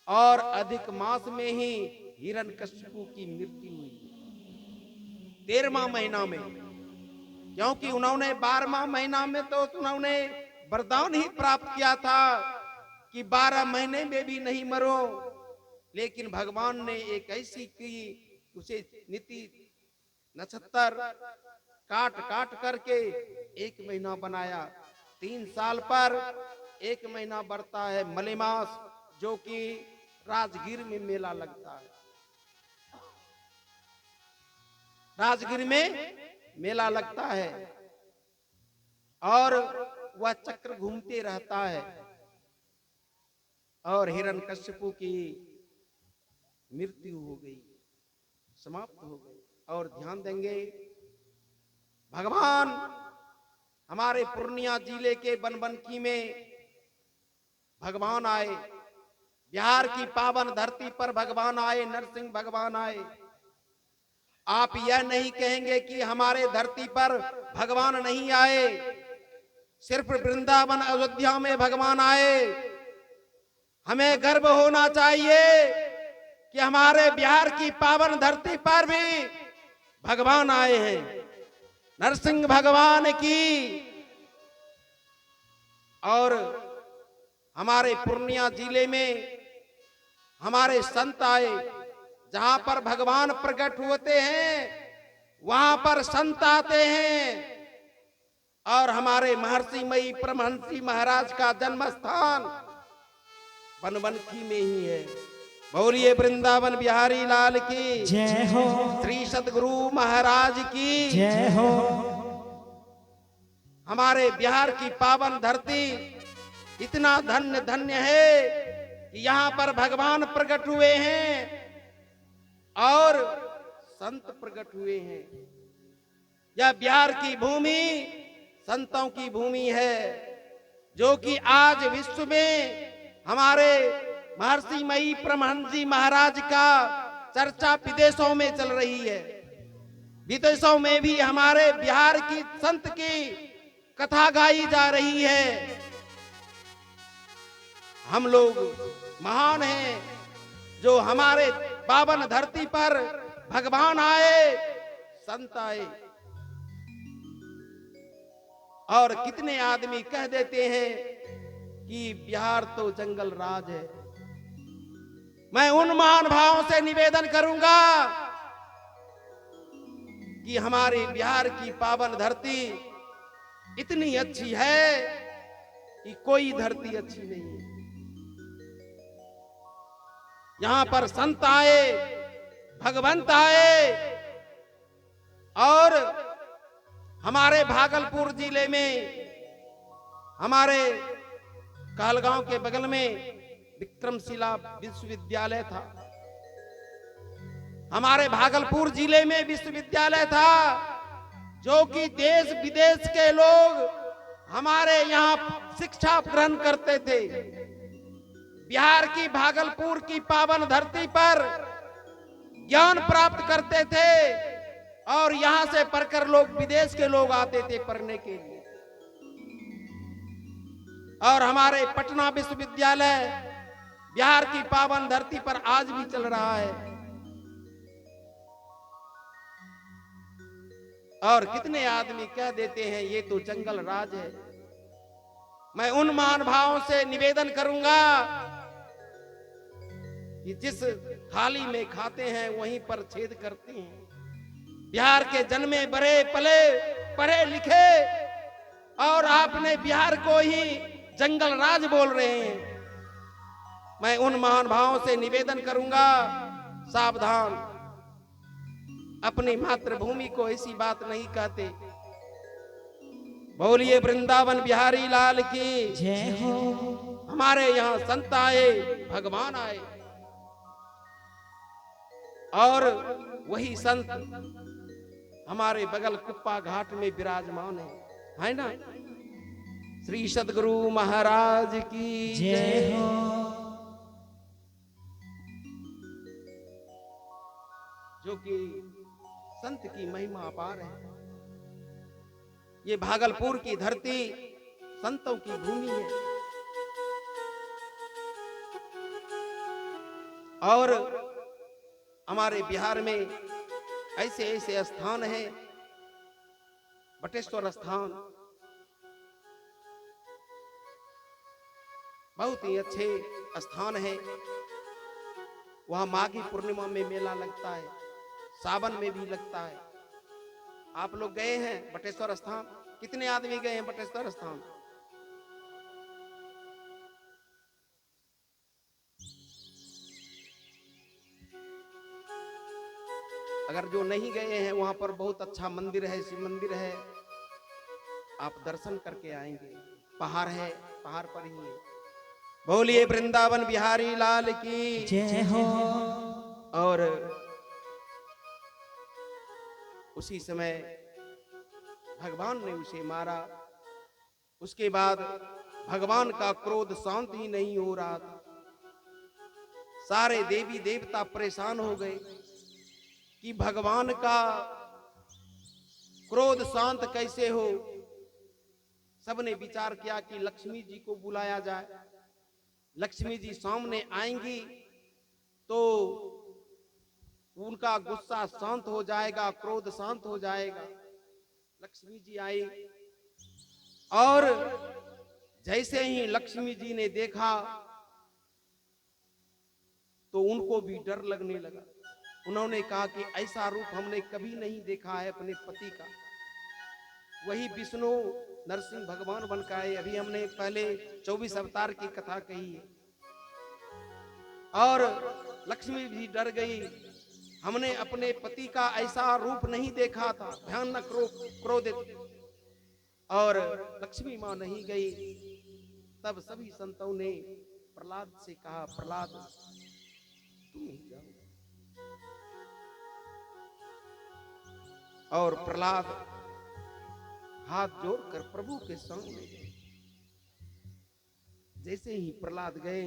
और अधिक मास में ही हिरण्यकशिपु की मृत्यु हुई 13वां महीना में, क्योंकि उन्होंने 12वां महीना में तो उन्होंने वरदान ही प्राप्त किया था कि 12 महीने में भी नहीं मरो। लेकिन भगवान ने एक ऐसी की, उसे नीति नक्षत्र काट काट करके 1 महीना बनाया। 3 साल पर 1 महीना बढ़ता है मलेमास, जो कि राजगीर में मेला लगता है। राजगीर में मेला लगता है और वह चक्र घूमते रहता है, और हिरण्यकशिपु की मृत्यु हो गई, समाप्त हो गई। और ध्यान देंगे, भगवान हमारे पूर्णिया जिले के बनबनकी में भगवान आए, बिहार की पावन धरती पर भगवान आए, नरसिंह भगवान आए। आप यह नहीं कहेंगे कि हमारे धरती पर भगवान नहीं आए, सिर्फ वृंदावन अयोध्या में भगवान आए। हमें गर्व होना चाहिए कि हमारे बिहार की पावन धरती पर भी भगवान आए हैं, नरसिंह भगवान की। और हमारे पूर्णिया जिले में हमारे संत आए, जहां पर भगवान प्रकट होते हैं वहां पर संत आते हैं। और हमारे महर्षि मई परमहंसी महाराज का जन्म स्थान बनबनकी में ही है। बोलिए वृंदावन बिहारी लाल की जय हो, श्री सद्गुरु महाराज की जय हो। हमारे बिहार की पावन धरती इतना धन्य धन्य है कि यहाँ पर भगवान प्रकट हुए हैं और संत प्रकट हुए हैं। यह बिहार की भूमि संतों की भूमि है, जो कि आज विश्व में हमारे महर्षि मई परमहंसी महाराज का चर्चा विदेशों में चल रही है। विदेशों में भी हमारे बिहार की संत की कथा गाई जा रही है। हम लोग महान हैं, जो हमारे पावन धरती पर भगवान आए, संत आए। और कितने आदमी कह देते हैं कि बिहार तो जंगल राज है। मैं उन महान भावों से निवेदन करूंगा कि हमारी बिहार की पावन धरती इतनी अच्छी है कि कोई धरती अच्छी नहीं है। यहां पर संत आए, भगवंत आए, और हमारे भागलपुर जिले में, हमारे कहलगांव के बगल में विक्रमशिला विश्वविद्यालय था। हमारे भागलपुर जिले में विश्वविद्यालय था, जो कि देश विदेश के लोग हमारे यहाँ शिक्षा ग्रहण करते थे। बिहार की, भागलपुर की पावन धरती पर ज्ञान प्राप्त करते थे, और यहां से पढ़कर लोग, विदेश के लोग आते थे पढ़ने के लिए। और हमारे पटना विश्वविद्यालय बिहार की पावन धरती पर आज भी चल रहा है। और कितने आदमी कह देते हैं ये तो जंगल राज है। मैं उन महानुभावों से निवेदन करूंगा कि जिस थाली में खाते हैं वहीं पर छेद करते हैं। बिहार के जन्मे बड़े पले, पढ़े लिखे, और आपने बिहार को ही जंगल राज बोल रहे हैं। मैं उन महानुभावों से निवेदन करूंगा, सावधान, अपनी मातृभूमि को ऐसी बात नहीं कहते। बोलिए वृंदावन बिहारी लाल की जय हो। हमारे यहाँ संत आए, भगवान आए, और वही संत हमारे बगल कुप्पा घाट में विराजमान है ना। श्री सद्गुरु महाराज की जय हो। जो कि संत की महिमा अपार है। ये भागलपुर की धरती संतों की भूमि है, और हमारे बिहार में ऐसे ऐसे स्थान हैं। बटेश्वर स्थान बहुत ही अच्छे स्थान है। वहां माघी पूर्णिमा में मेला लगता है, सावन में भी लगता है। आप लोग गए हैं बटेश्वर स्थान? कितने आदमी गए हैं बटेश्वर स्थान? अगर जो नहीं गए हैं, वहां पर बहुत अच्छा मंदिर है, शिव मंदिर है, आप दर्शन करके आएंगे। पहाड़ है, पहाड़ पर ही है। बोलिए वृंदावन बिहारी लाल की जय हो। और उसी समय भगवान ने उसे मारा। उसके बाद भगवान का क्रोध शांत ही नहीं हो रहा था। सारे देवी देवता परेशान हो गए कि भगवान का क्रोध शांत कैसे हो। सबने विचार किया कि लक्ष्मी जी को बुलाया जाए। लक्ष्मी जी सामने आएंगी तो उनका गुस्सा शांत हो जाएगा, क्रोध शांत हो जाएगा। लक्ष्मी जी आई, और जैसे ही लक्ष्मी जी ने देखा तो उनको भी डर लगने लगा। उन्होंने कहा कि ऐसा रूप हमने कभी नहीं देखा है अपने पति का। वही विष्णु नरसिंह भगवान बनकर आए। अभी हमने पहले 24 अवतार की कथा कही है। और लक्ष्मी भी डर गई। हमने अपने पति का ऐसा रूप नहीं देखा था, भयानक रूप, क्रोधित। और लक्ष्मी मां नहीं गई। तब सभी संतों ने प्रहलाद से कहा, प्रहलाद तुम ही जाओ। और प्रहलाद हाथ जोड़कर प्रभु के सामने गए। जैसे ही प्रहलाद गए,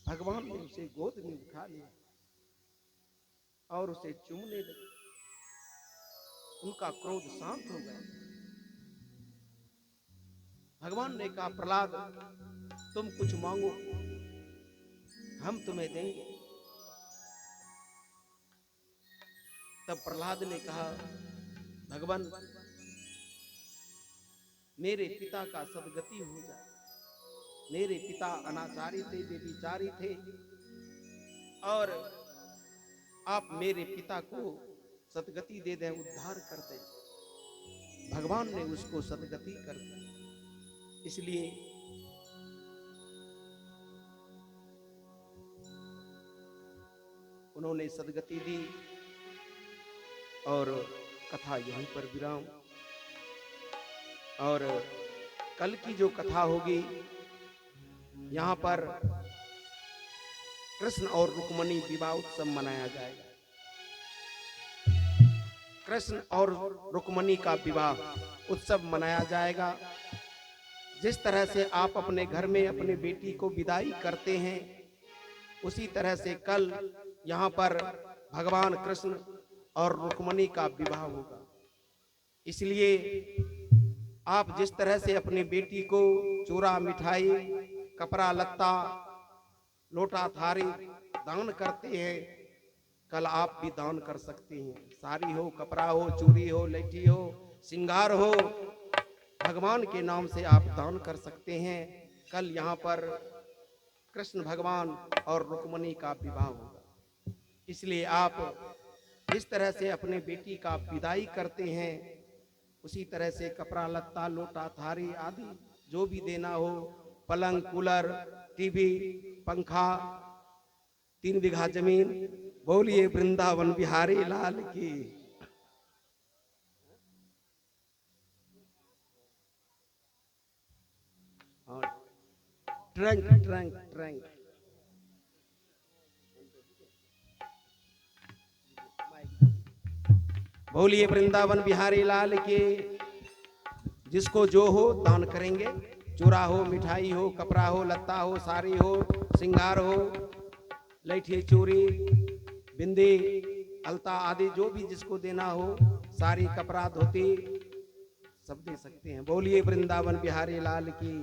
भगवान ने उसे गोद में उठा लिया और उसे चूमने लगे। उनका क्रोध शांत हो गया। भगवान ने कहा, प्रहलाद तुम कुछ मांगो, हम तुम्हें देंगे। तब प्रहलाद ने कहा, भगवान मेरे पिता का सदगति हो जाए। मेरे पिता अनाचारी थे, व्यभिचारी थे, और आप मेरे पिता को सदगति दे दें, उद्धार कर दें। भगवान ने उसको सदगति कर दी। इसलिए उन्होंने सदगति दी। और कथा यहीं पर विराम। और कल की जो कथा होगी, यहाँ पर कृष्ण और रुक्मणी विवाह उत्सव मनाया जाएगा। कृष्ण और रुक्मणी का विवाह उत्सव मनाया जाएगा। जिस तरह से आप अपने घर में अपने बेटी को विदाई करते हैं, उसी तरह से कल यहाँ पर भगवान कृष्ण और रुक्मणी का विवाह होगा। इसलिए आप जिस तरह से अपनी बेटी को चूरा, मिठाई, कपड़ा लत्ता, लोटा थारी दान करते हैं, कल आप भी दान कर सकते हैं। साड़ी हो, कपड़ा हो, चूड़ी हो, लहठी हो, श्रृंगार हो, भगवान के नाम से आप दान कर सकते हैं। कल यहाँ पर कृष्ण भगवान और रुक्मणी का विवाह होगा। इसलिए आप जिस तरह से अपने बेटी का विदाई करते हैं, उसी तरह से कपड़ा लत्ता, लोटा थारी आदि जो भी देना हो, पलंग, कूलर, टीवी, पंखा, 3 बीघा जमीन, बोलिए वृंदावन बिहारी लाल की। और ट्रंक ट्रंक ट्रंक बोलिए वृंदावन बिहारी लाल के। जिसको जो हो दान करेंगे, चूरा हो, मिठाई हो, कपड़ा हो, लत्ता हो, साड़ी हो, श्रृंगार हो, लहठी, चूड़ी, बिंदी, अलता आदि जो भी जिसको देना हो, साड़ी, कपड़ा, धोती सब दे सकते हैं। बोलिए वृंदावन बिहारी लाल की।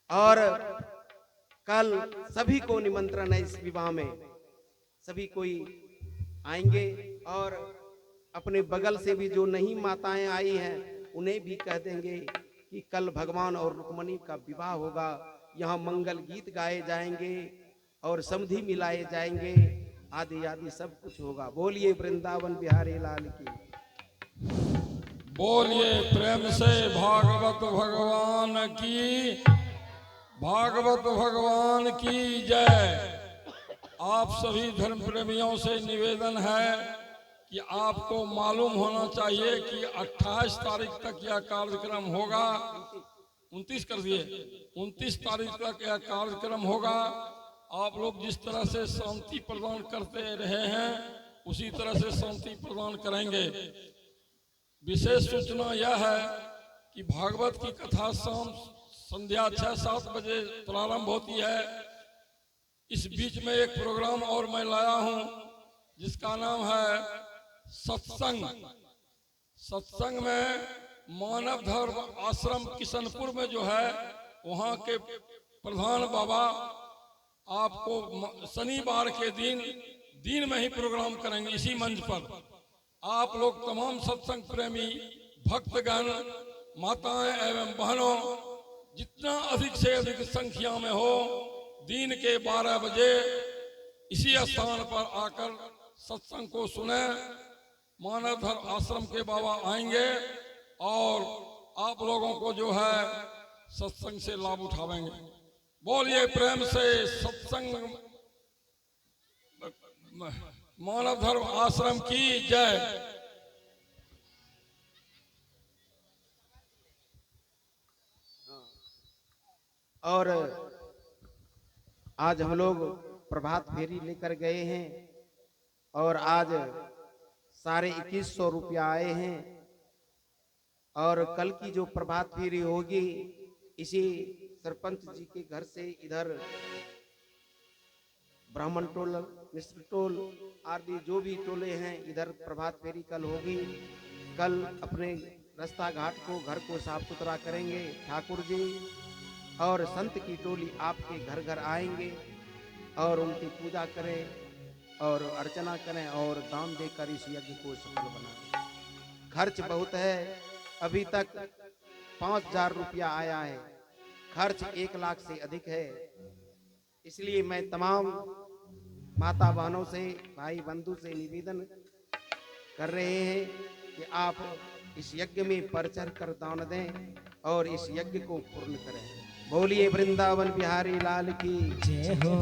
और कल सभी को निमंत्रण है इस विवाह में। सभी कोई आएंगे और अपने बगल से भी जो नहीं माताएं आई हैं, उन्हें भी कह देंगे कि कल भगवान और रुक्मणी का विवाह होगा। यहाँ मंगल गीत गाए जाएंगे और समधि मिलाए जाएंगे, आदि आदि सब कुछ होगा। बोलिए वृंदावन बिहारी लाल की। बोलिए प्रेम से भागवत भगवान की, भागवत भगवान की जय। आप सभी धर्म प्रेमियों से निवेदन है कि आपको मालूम होना चाहिए कि 28 तारीख तक यह कार्यक्रम होगा। 29 कर दिए, 29 तारीख तक यह कार्यक्रम होगा। आप लोग जिस तरह से शांति प्रदान करते रहे हैं, उसी तरह से शांति प्रदान करेंगे। विशेष सूचना यह है कि भागवत की कथा शाम संध्या 6-7 बजे प्रारंभ होती है। इस बीच में एक प्रोग्राम और मैं लाया हूं, जिसका नाम है सत्संग। सत्संग में मानव धर्म आश्रम किशनपुर में जो है, वहाँ के प्रधान बाबा आपको शनिवार के दिन में ही प्रोग्राम करेंगे इसी मंच पर। आप लोग तमाम सत्संग प्रेमी भक्तगण, माताएं एवं बहनों, जितना अधिक से अधिक संख्या में हो, दिन के 12 बजे इसी स्थान पर आकर सत्संग को सुने। मानव धर्म आश्रम के बाबा आएंगे और आप लोगों को जो है सत्संग से लाभ उठावेंगे। बोलिए प्रेम से सत्संग मानव धर्म आश्रम की जय। और आज हम लोग प्रभात फेरी लेकर गए हैं और आज 2150 रुपया आए हैं। और कल की जो प्रभात फेरी होगी, इसी सरपंच जी के घर से इधर ब्राह्मण टोल, मिश्र टोल आदि जो भी टोले हैं, इधर प्रभात फेरी कल होगी। कल अपने रास्ता घाट को, घर को साफ सुथरा करेंगे ठाकुर जी, और संत की टोली आपके घर घर आएंगे और उनकी पूजा करें और अर्चना करें और दान देकर इस यज्ञ को सफल बनाएं। खर्च बहुत है, अभी तक 5000 रुपया आया है, खर्च 1 लाख से अधिक है। इसलिए मैं तमाम माता बहनों से, भाई बंधु से निवेदन कर रहे हैं कि आप इस यज्ञ में बढ़ चढ़ कर दान दें और इस यज्ञ को पूर्ण करें। बोलिए वृंदावन बिहारी लाल की जय हो।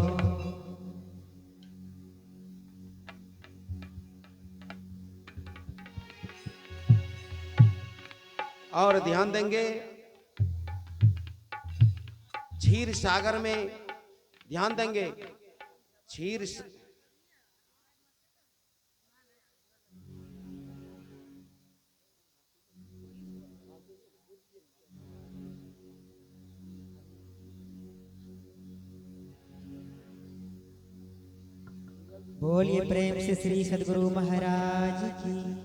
और ध्यान देंगे क्षीर सागर में, ध्यान देंगे क्षीर बोलिए प्रेम से श्री सद्गुरु महाराज की।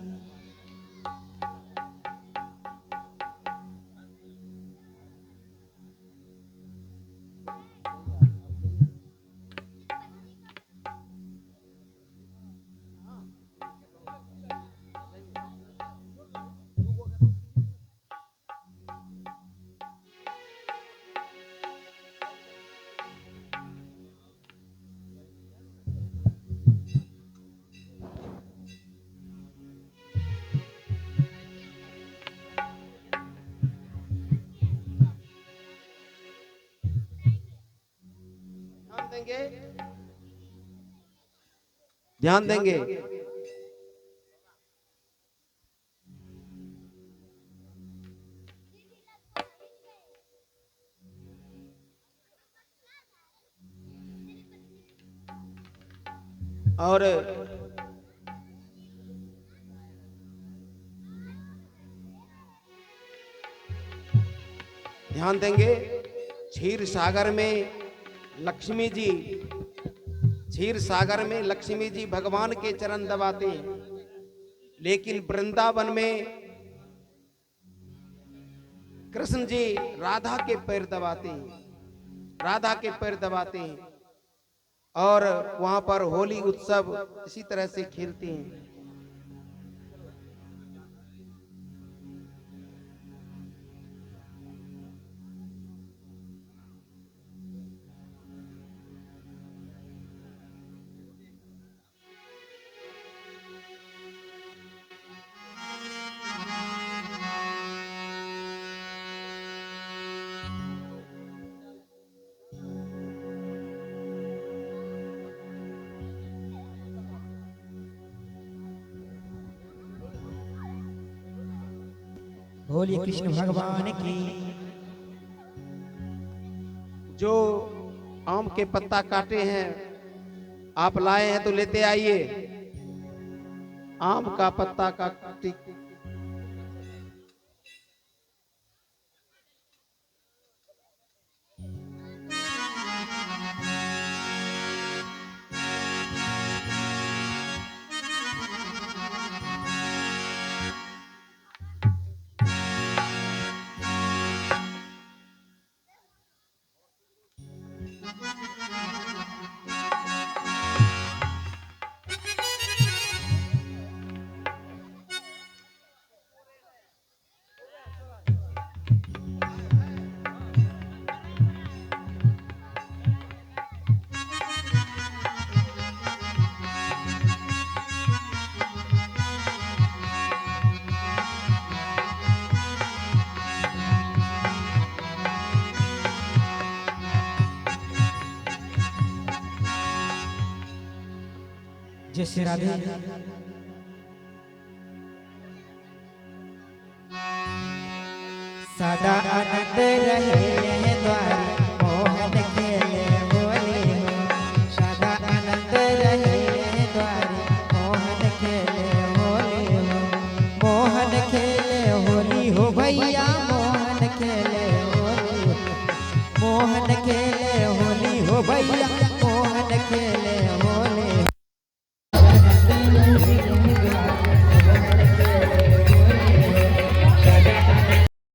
ध्यान देंगे। और ध्यान देंगे क्षीर सागर में लक्ष्मी जी, क्षीर सागर में लक्ष्मी जी भगवान के चरण दबाते हैं, लेकिन वृंदावन में कृष्ण जी राधा के पैर दबाते हैं, राधा के पैर दबाते हैं और वहां पर होली उत्सव इसी तरह से खेलते हैं। बोलिए कृष्ण भगवान की। जो आम के पत्ता काटे हैं आप लाए हैं तो लेते आइए। आम का पत्ता काटी जैसे राधे सदा आनंद रहे द्वारी मोहन खेले होली हो, सदा आनंद रहे द्वारी मोहन खेले होली हो, मोहन खेले होली हो भैया मोहन खेले होली हो, मोहन खेले होली हो भैया